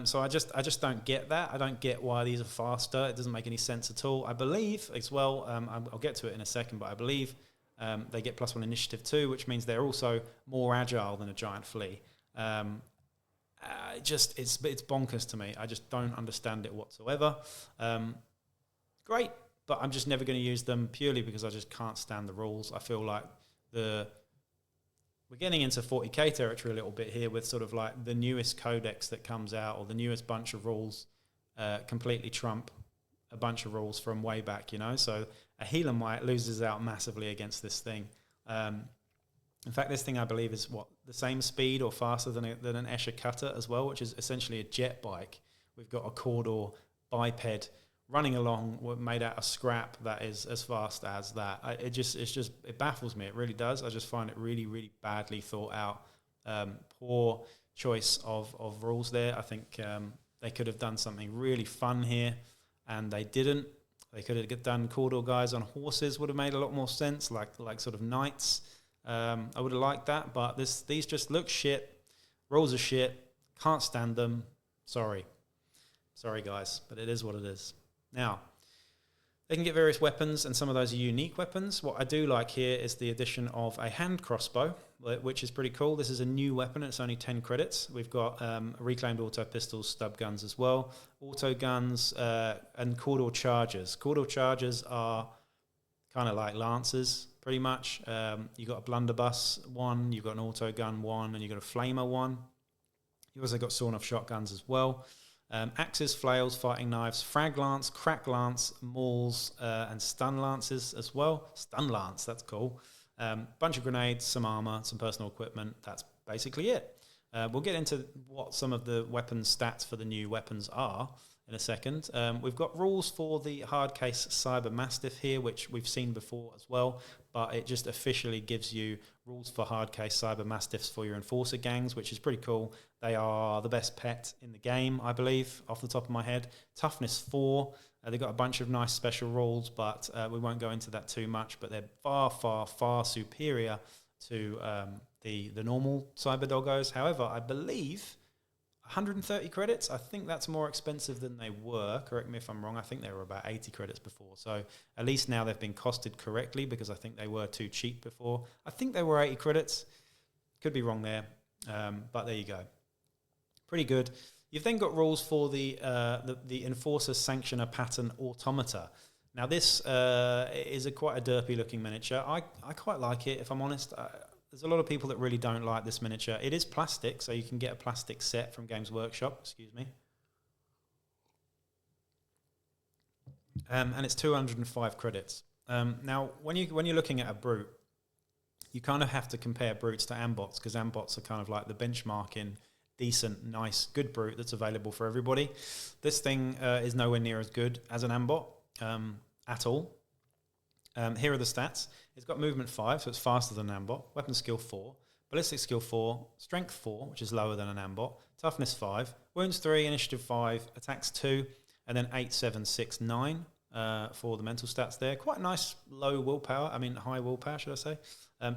So I just don't get that. I don't get why these are faster. It doesn't make any sense at all. I believe as well, I'll get to it in a second, but I believe they get +1 initiative 2, which means they're also more agile than a giant flea. It's bonkers to me. I just don't understand it whatsoever. Great, but I'm just never going to use them purely because I just can't stand the rules. I feel like we're getting into 40k territory a little bit here with sort of like the newest codex that comes out or the newest bunch of rules completely trump a bunch of rules from way back, So a Helamite loses out massively against this thing. In fact, this thing I believe is the same speed or faster than an Escher Cutter as well, which is essentially a jet bike. We've got a Cawdor biped running along made out of scrap that is as fast as that. It baffles me. It really does. I just find it really, really badly thought out. Poor choice of rules there. I think they could have done something really fun here, and they didn't. They could have done Cawdor guys on horses, would have made a lot more sense, like sort of knights. I would have liked that, but these just look shit. Rules are shit. Can't stand them. Sorry guys, but it is what it is. Now, they can get various weapons, and some of those are unique weapons. What I do like here is the addition of a hand crossbow, which is pretty cool. This is a new weapon. It's only 10 credits. We've got reclaimed auto pistols, stub guns as well, auto guns, and Cawdor chargers. Cawdor chargers are kind of like lancers. pretty much. You've got a blunderbuss 1, you've got an auto gun 1, and you've got a flamer 1. You've also got sawn-off shotguns as well. Axes, flails, fighting knives, frag lance, crack lance, mauls, and stun lances as well. Stun lance, that's cool. Bunch of grenades, some armor, some personal equipment. That's basically it. We'll get into what some of the weapon stats for the new weapons are in a second. We've got rules for the hard case Cyber Mastiff here, which we've seen before as well, but it just officially gives you rules for hard case Cyber Mastiffs for your Enforcer gangs, which is pretty cool. They are the best pet in the game, I believe, off the top of my head. Toughness 4. They've got a bunch of nice special rules, but we won't go into that too much, but they're far, far, far superior to the normal Cyber Doggos. However, I believe 130 credits, I think that's more expensive than they were. Correct me if I'm wrong. I think they were about 80 credits before. So at least now they've been costed correctly, because I think they were too cheap before. I think they were 80 credits. Could be wrong there, but there you go. Pretty good. You've then got rules for the Enforcer Sanctioner Pattern Automata. Now this is quite a derpy looking miniature. I quite like it, if I'm honest. There's a lot of people that really don't like this miniature. It is plastic, so you can get a plastic set from Games Workshop. Excuse me. And it's 205 credits. Now, when you're looking at a brute, you kind of have to compare brutes to ambots, because ambots are kind of like the benchmark in decent, nice, good brute that's available for everybody. This thing is nowhere near as good as an ambot at all. Here are the stats. It's got movement 5, so it's faster than an ambot. Weapon skill 4. Ballistic skill 4. Strength 4, which is lower than an ambot. Toughness 5. Wounds 3. Initiative 5. Attacks 2. And then 8, 7, 6, 9 for the mental stats there. Quite nice low willpower. I mean, high willpower, should I say.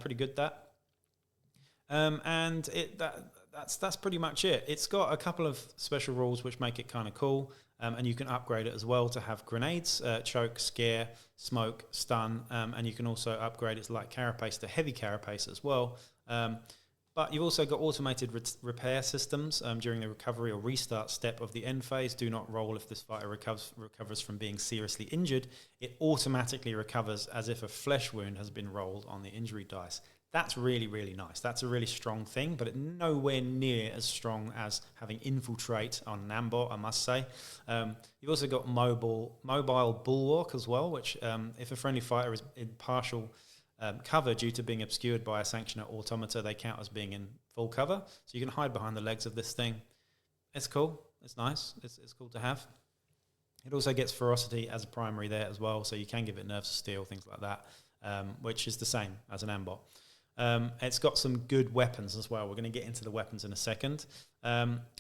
Pretty good, that. And that's pretty much it. It's got a couple of special rules which make it kind of cool. And you can upgrade it as well to have grenades, choke, scare, smoke, stun, and you can also upgrade its light carapace to heavy carapace as well. But you've also got automated repair systems during the recovery or restart step of the end phase. Do not roll if this fighter recovers from being seriously injured. It automatically recovers as if a flesh wound has been rolled on the injury dice. That's really, really nice. That's a really strong thing, but nowhere near as strong as having Infiltrate on an ambot, I must say. You've also got mobile bulwark as well, which if a friendly fighter is in partial cover due to being obscured by a Sanctioner Automata, they count as being in full cover. So you can hide behind the legs of this thing. It's cool. It's nice. It's cool to have. It also gets Ferocity as a primary there as well, so you can give it Nerves of Steel, things like that, which is the same as an ambot. It's got some good weapons as well. We're going to get into the weapons in a second.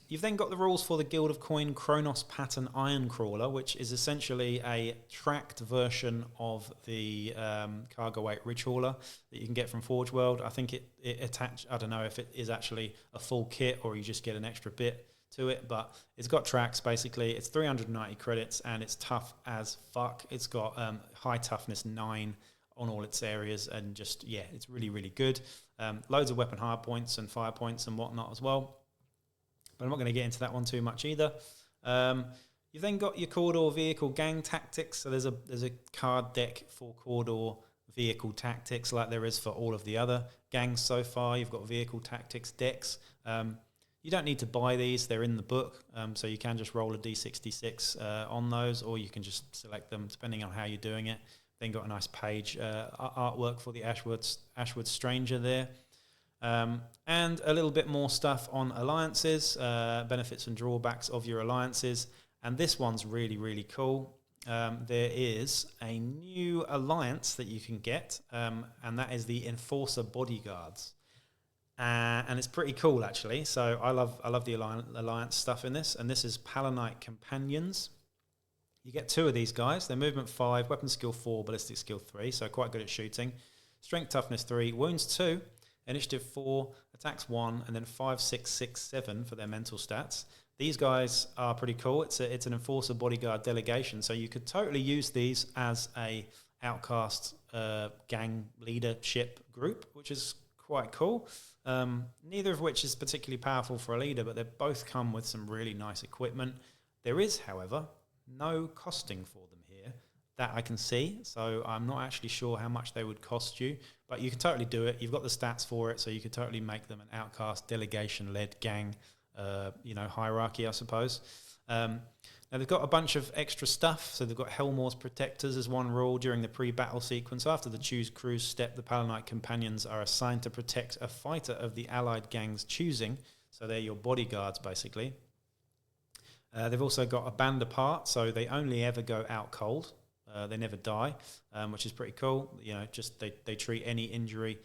You've then got the rules for the Guild of Coin Chronos Pattern Ironcrawler, which is essentially a tracked version of the Cargo Weight Ridge Hauler that you can get from Forge World. I think it attached, I don't know if it is actually a full kit or you just get an extra bit to it, but it's got tracks basically. It's 390 credits and it's tough as fuck. It's got high toughness 9 on all its areas, and just, yeah, it's really, really good. Loads of weapon hard points and fire points and whatnot as well. But I'm not going to get into that one too much either. You've then got your Corridor Vehicle Gang Tactics. So there's a card deck for Corridor Vehicle Tactics like there is for all of the other gangs so far. You've got Vehicle Tactics decks. You don't need to buy these. They're in the book. So you can just roll a D66 on those, or you can just select them depending on how you're doing it. Then got a nice page artwork for the Ashwood Stranger there. And a little bit more stuff on alliances, benefits and drawbacks of your alliances. And this one's really, really cool. There is a new alliance that you can get, and that is the Enforcer Bodyguards. And it's pretty cool, actually. So I love the alliance stuff in this. And this is Palanite Companions. You get 2 of these guys. They're movement 5, weapon skill 4, ballistic skill 3, so quite good at shooting. Strength, toughness 3, wounds 2, initiative 4, attacks 1, and then 5, 6, 6, 7 for their mental stats. These guys are pretty cool. It's an Enforcer Bodyguard delegation, so you could totally use these as a outcast gang leadership group, which is quite cool. Neither of which is particularly powerful for a leader, but they both come with some really nice equipment. There is, however, no costing for them here, that I can see. So I'm not actually sure how much they would cost you, but you can totally do it. You've got the stats for it, so you could totally make them an outcast, delegation-led gang, hierarchy, I suppose. Now they've got a bunch of extra stuff. So they've got Helmor's Protectors as one rule during the pre-battle sequence. After the choose cruise step, the Palanite companions are assigned to protect a fighter of the allied gang's choosing. So they're your bodyguards, basically. They've also got a band apart, so they only ever go out cold. They never die, which is pretty cool. Just they treat any injury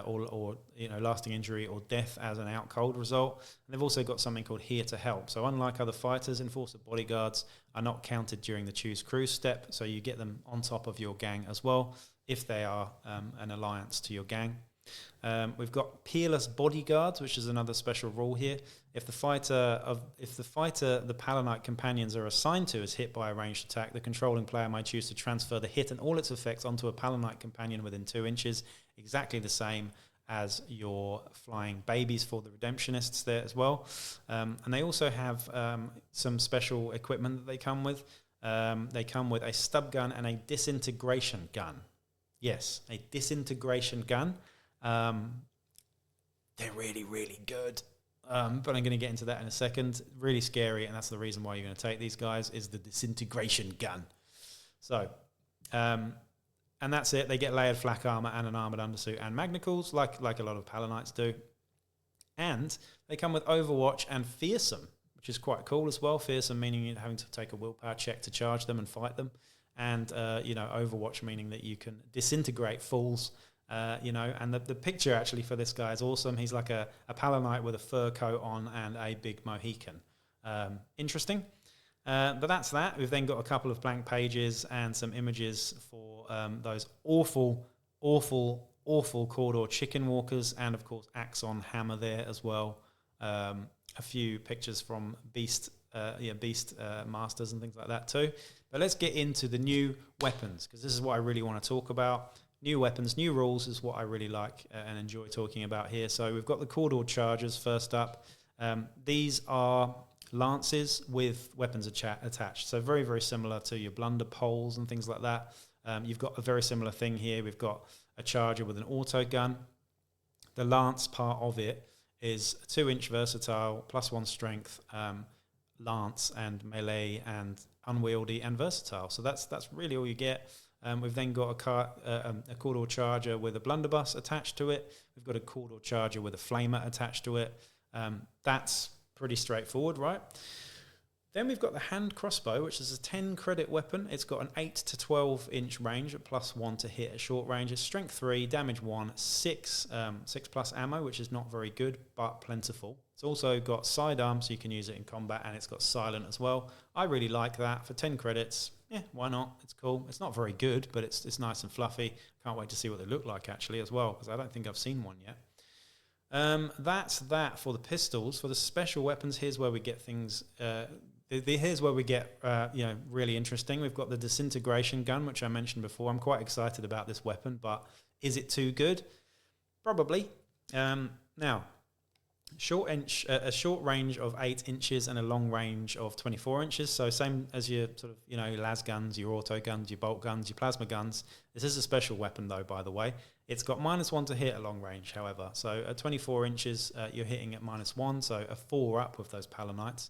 or lasting injury or death as an out cold result. And they've also got something called Here to Help. So unlike other fighters, Enforcer bodyguards are not counted during the choose cruise step, so you get them on top of your gang as well if they are an alliance to your gang. We've got Peerless Bodyguards, which is another special rule here. If the fighter the Palanite companions are assigned to is hit by a ranged attack, the controlling player may choose to transfer the hit and all its effects onto a Palanite companion within 2 inches, exactly the same as your flying babies for the Redemptionists there as well. And they also have some special equipment that they come with. They come with a stub gun and a disintegration gun. Yes, a disintegration gun. They're really, really good. But I'm going to get into that in a second. Really scary, and that's the reason why you're going to take these guys, is the disintegration gun. So, and that's it. They get layered flak armor and an armored undersuit and magnicals, like a lot of Palanites do. And they come with Overwatch and Fearsome, which is quite cool as well. Fearsome meaning you're having to take a willpower check to charge them and fight them. And, Overwatch meaning that you can disintegrate fools. And the picture actually for this guy is awesome. He's like a Palanite with a fur coat on and a big Mohican. Interesting. But that's that. We've then got a couple of blank pages and some images for those awful Cawdor chicken walkers, and of course Axon Hammer there as well. A few pictures from Beast Masters and things like that too. But let's get into the new weapons, because this is what I really want to talk about. New weapons, new rules is what I really like and enjoy talking about here. So we've got the Cawdor Chargers first up. These are lances with weapons attached. So very, very similar to your blunder poles and things like that. You've got a very similar thing here. We've got a charger with an auto gun. The lance part of it is a 2-inch versatile, +1 strength, lance and melee and unwieldy and versatile. So that's really all you get. We've then got a Cawdor Charger with a blunderbuss attached to it. We've got a Cawdor Charger with a flamer attached to it. That's pretty straightforward, right? Then we've got the hand crossbow, which is a 10 credit weapon. It's got an 8 to 12 inch range at +1 to hit at short range. It's strength 3, damage 1, 6 plus ammo, which is not very good, but plentiful. It's also got sidearm, so you can use it in combat, and it's got silent as well. I really like that. For 10 credits, yeah, why not? It's cool. It's not very good, but it's nice and fluffy. Can't wait to see what they look like, actually, as well, because I don't think I've seen one yet. That's that for the pistols. For the special weapons, here's where we get things... here's where we get really interesting. We've got the disintegration gun, which I mentioned before. I'm quite excited about this weapon, but is it too good? Probably. Now, a short range of 8 inches and a long range of 24 inches. So same as your sort of, your las guns, your auto guns, your bolt guns, your plasma guns. This is a special weapon though, by the way. It's got -1 to hit at long range, however. So at 24 inches, you're hitting at -1, so a 4 up with those Palanites,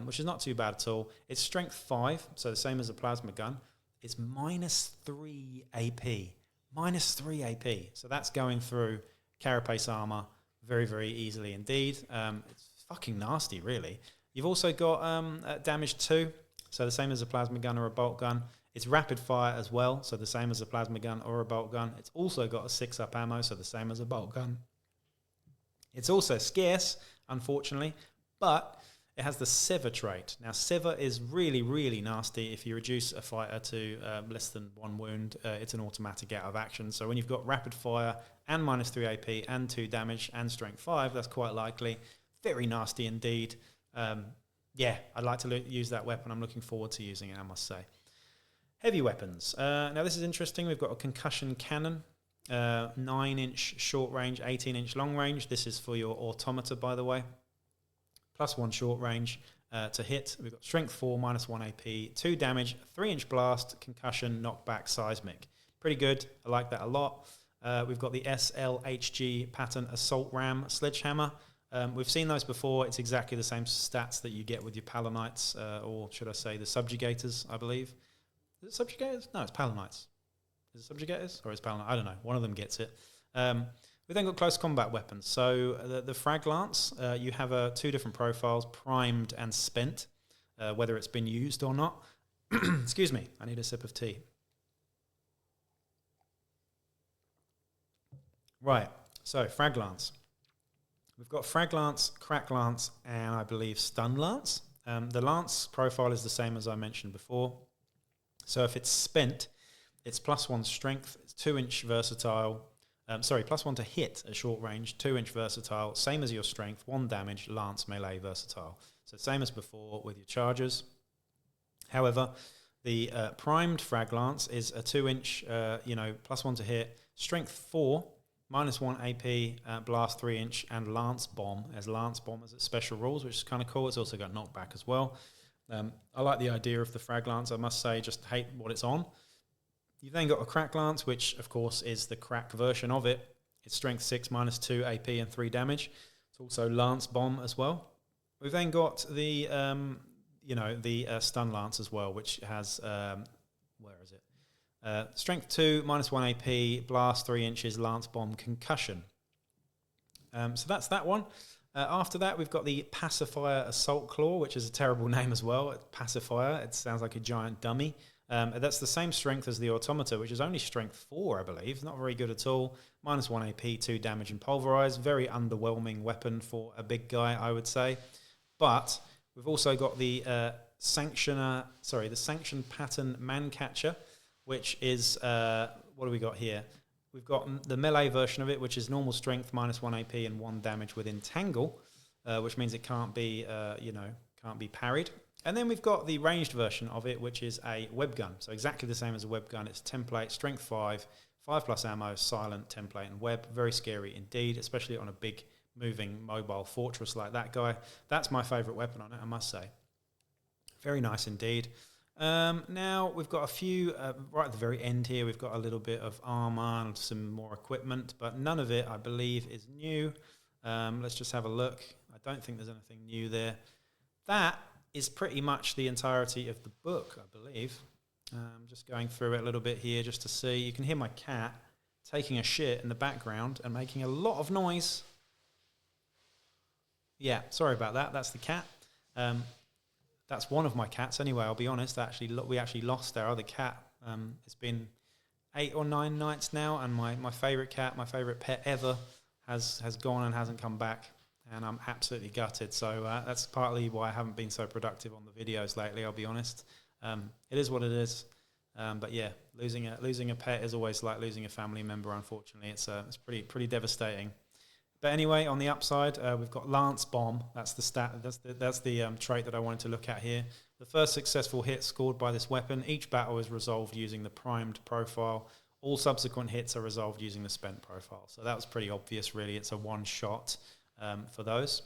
which is not too bad at all. It's strength 5, so the same as a plasma gun. It's -3 AP. -3 AP. So that's going through carapace armor very, very easily indeed. It's fucking nasty, really. You've also got damage 2, so the same as a plasma gun or a bolt gun. It's rapid fire as well, so the same as a plasma gun or a bolt gun. It's also got a 6-up ammo, so the same as a bolt gun. It's also scarce, unfortunately, but it has the Sever trait. Now, Sever is really, really nasty. If you reduce a fighter to less than 1 wound, it's an automatic out of action. So when you've got rapid fire and -3 AP and 2 damage and strength 5, that's quite likely. Very nasty indeed. I'd like to use that weapon. I'm looking forward to using it, I must say. Heavy weapons. Now, this is interesting. We've got a concussion cannon. 9-inch short range, 18-inch long range. This is for your automata, by the way. +1 short range, to hit. We've got strength 4, -1 AP, 2 damage, 3-inch blast, concussion, knockback, seismic. Pretty good. I like that a lot. We've got the SLHG pattern assault ram sledgehammer. We've seen those before. It's exactly the same stats that you get with your Palanites, or should I say the subjugators, I believe. Is it subjugators? No, it's Palanites. Is it subjugators or is it Palanites? I don't know. One of them gets it. We've then got close combat weapons. So the frag lance, you have 2 different profiles, primed and spent, whether it's been used or not. Excuse me, I need a sip of tea. Right, so frag lance. We've got frag lance, crack lance, and I believe stun lance. The lance profile is the same as I mentioned before. So if it's spent, it's +1 strength, it's 2-inch versatile. +1 to hit at short range, 2-inch versatile, same as your strength, 1 damage, lance, melee, versatile. So same as before with your chargers. However, the primed frag lance is a 2-inch, +1 to hit, strength 4, -1 AP, blast 3-inch, and lance bomb as its special rules, which is kind of cool. It's also got knockback as well. I like the idea of the frag lance, I must say, just hate what it's on. You've then got a crack lance, which of course is the crack version of it. It's strength 6, -2 AP, and 3 damage. It's also lance bomb as well. We've then got the stun lance as well, which has where is it? Strength 2, -1 AP, blast 3 inches, lance bomb, concussion. So that's that one. After that, we've got the Pacifier Assault Claw, which is a terrible name as well. Pacifier, it sounds like a giant dummy. That's the same strength as the Automata, which is only strength 4, I believe. Not very good at all. -1 AP, 2 damage and pulverize. Very underwhelming weapon for a big guy, I would say. But we've also got the Sanction Pattern Mancatcher, which is, what do we got here? We've got the melee version of it, which is normal strength, -1 AP and 1 damage with entangle, which means it can't be, can't be parried. And then we've got the ranged version of it, which is a web gun. So exactly the same as a web gun. It's template, strength 5, 5+ ammo, silent, template, and web. Very scary indeed, especially on a big, moving, mobile fortress like that guy. That's my favourite weapon on it, I must say. Very nice indeed. Now we've got a few, right at the very end here, we've got a little bit of armour and some more equipment, but none of it, I believe, is new. Let's just have a look. I don't think there's anything new there. That is pretty much the entirety of the book, I believe. Just going through it a little bit here just to see. You can hear my cat taking a shit in the background and making a lot of noise. Yeah, sorry about that. That's the cat. That's one of my cats anyway, I'll be honest. We actually lost our other cat. It's been 8 or 9 nights now, and my favourite cat, my favourite pet ever, has gone and hasn't come back. And I'm absolutely gutted. So that's partly why I haven't been so productive on the videos lately, I'll be honest. It is what it is. But yeah, losing a pet is always like losing a family member, unfortunately. It's pretty devastating. But anyway, on the upside, we've got Lance Bomb. That's the stat. That's the trait that I wanted to look at here. The first successful hit scored by this weapon. Each battle is resolved using the primed profile. All subsequent hits are resolved using the spent profile. So that was pretty obvious, really. It's a one shot for those.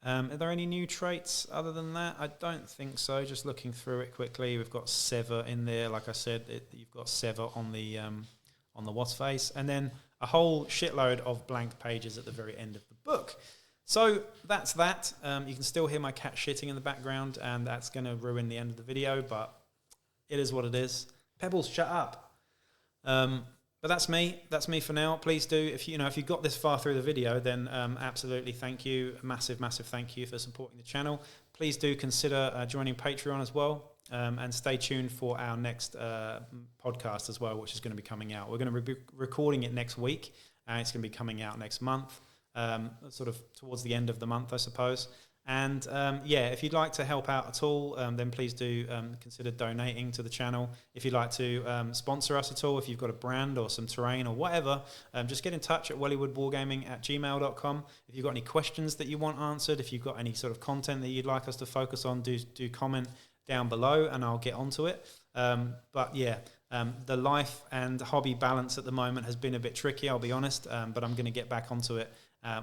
Are there any new traits other than that? I don't think so. Just looking through it quickly, we've got Sever in there. Like I said, you've got Sever on the Wasp face, and then a whole shitload of blank pages at the very end of the book. So that's that. You can still hear my cat shitting in the background, and that's going to ruin the end of the video, but it is what it is. Pebbles, shut up. But that's me. That's me for now. Please do, if you got this far through the video, then absolutely thank you. A massive, massive thank you for supporting the channel. Please do consider joining Patreon as well. And stay tuned for our next podcast as well, which is going to be coming out. We're going to be recording it next week, and it's going to be coming out next month, sort of towards the end of the month, I suppose. And if you'd like to help out at all, then please do consider donating to the channel. If you'd like to sponsor us at all, if you've got a brand or some terrain or whatever, just get in touch at wellywoodwargaming@gmail.com. If you've got any questions that you want answered, if you've got any sort of content that you'd like us to focus on, do comment down below and I'll get onto it. The life and hobby balance at the moment has been a bit tricky, I'll be honest, but I'm going to get back onto it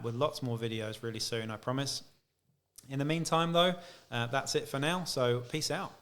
with lots more videos really soon, I promise. In the meantime, though, that's it for now. So peace out.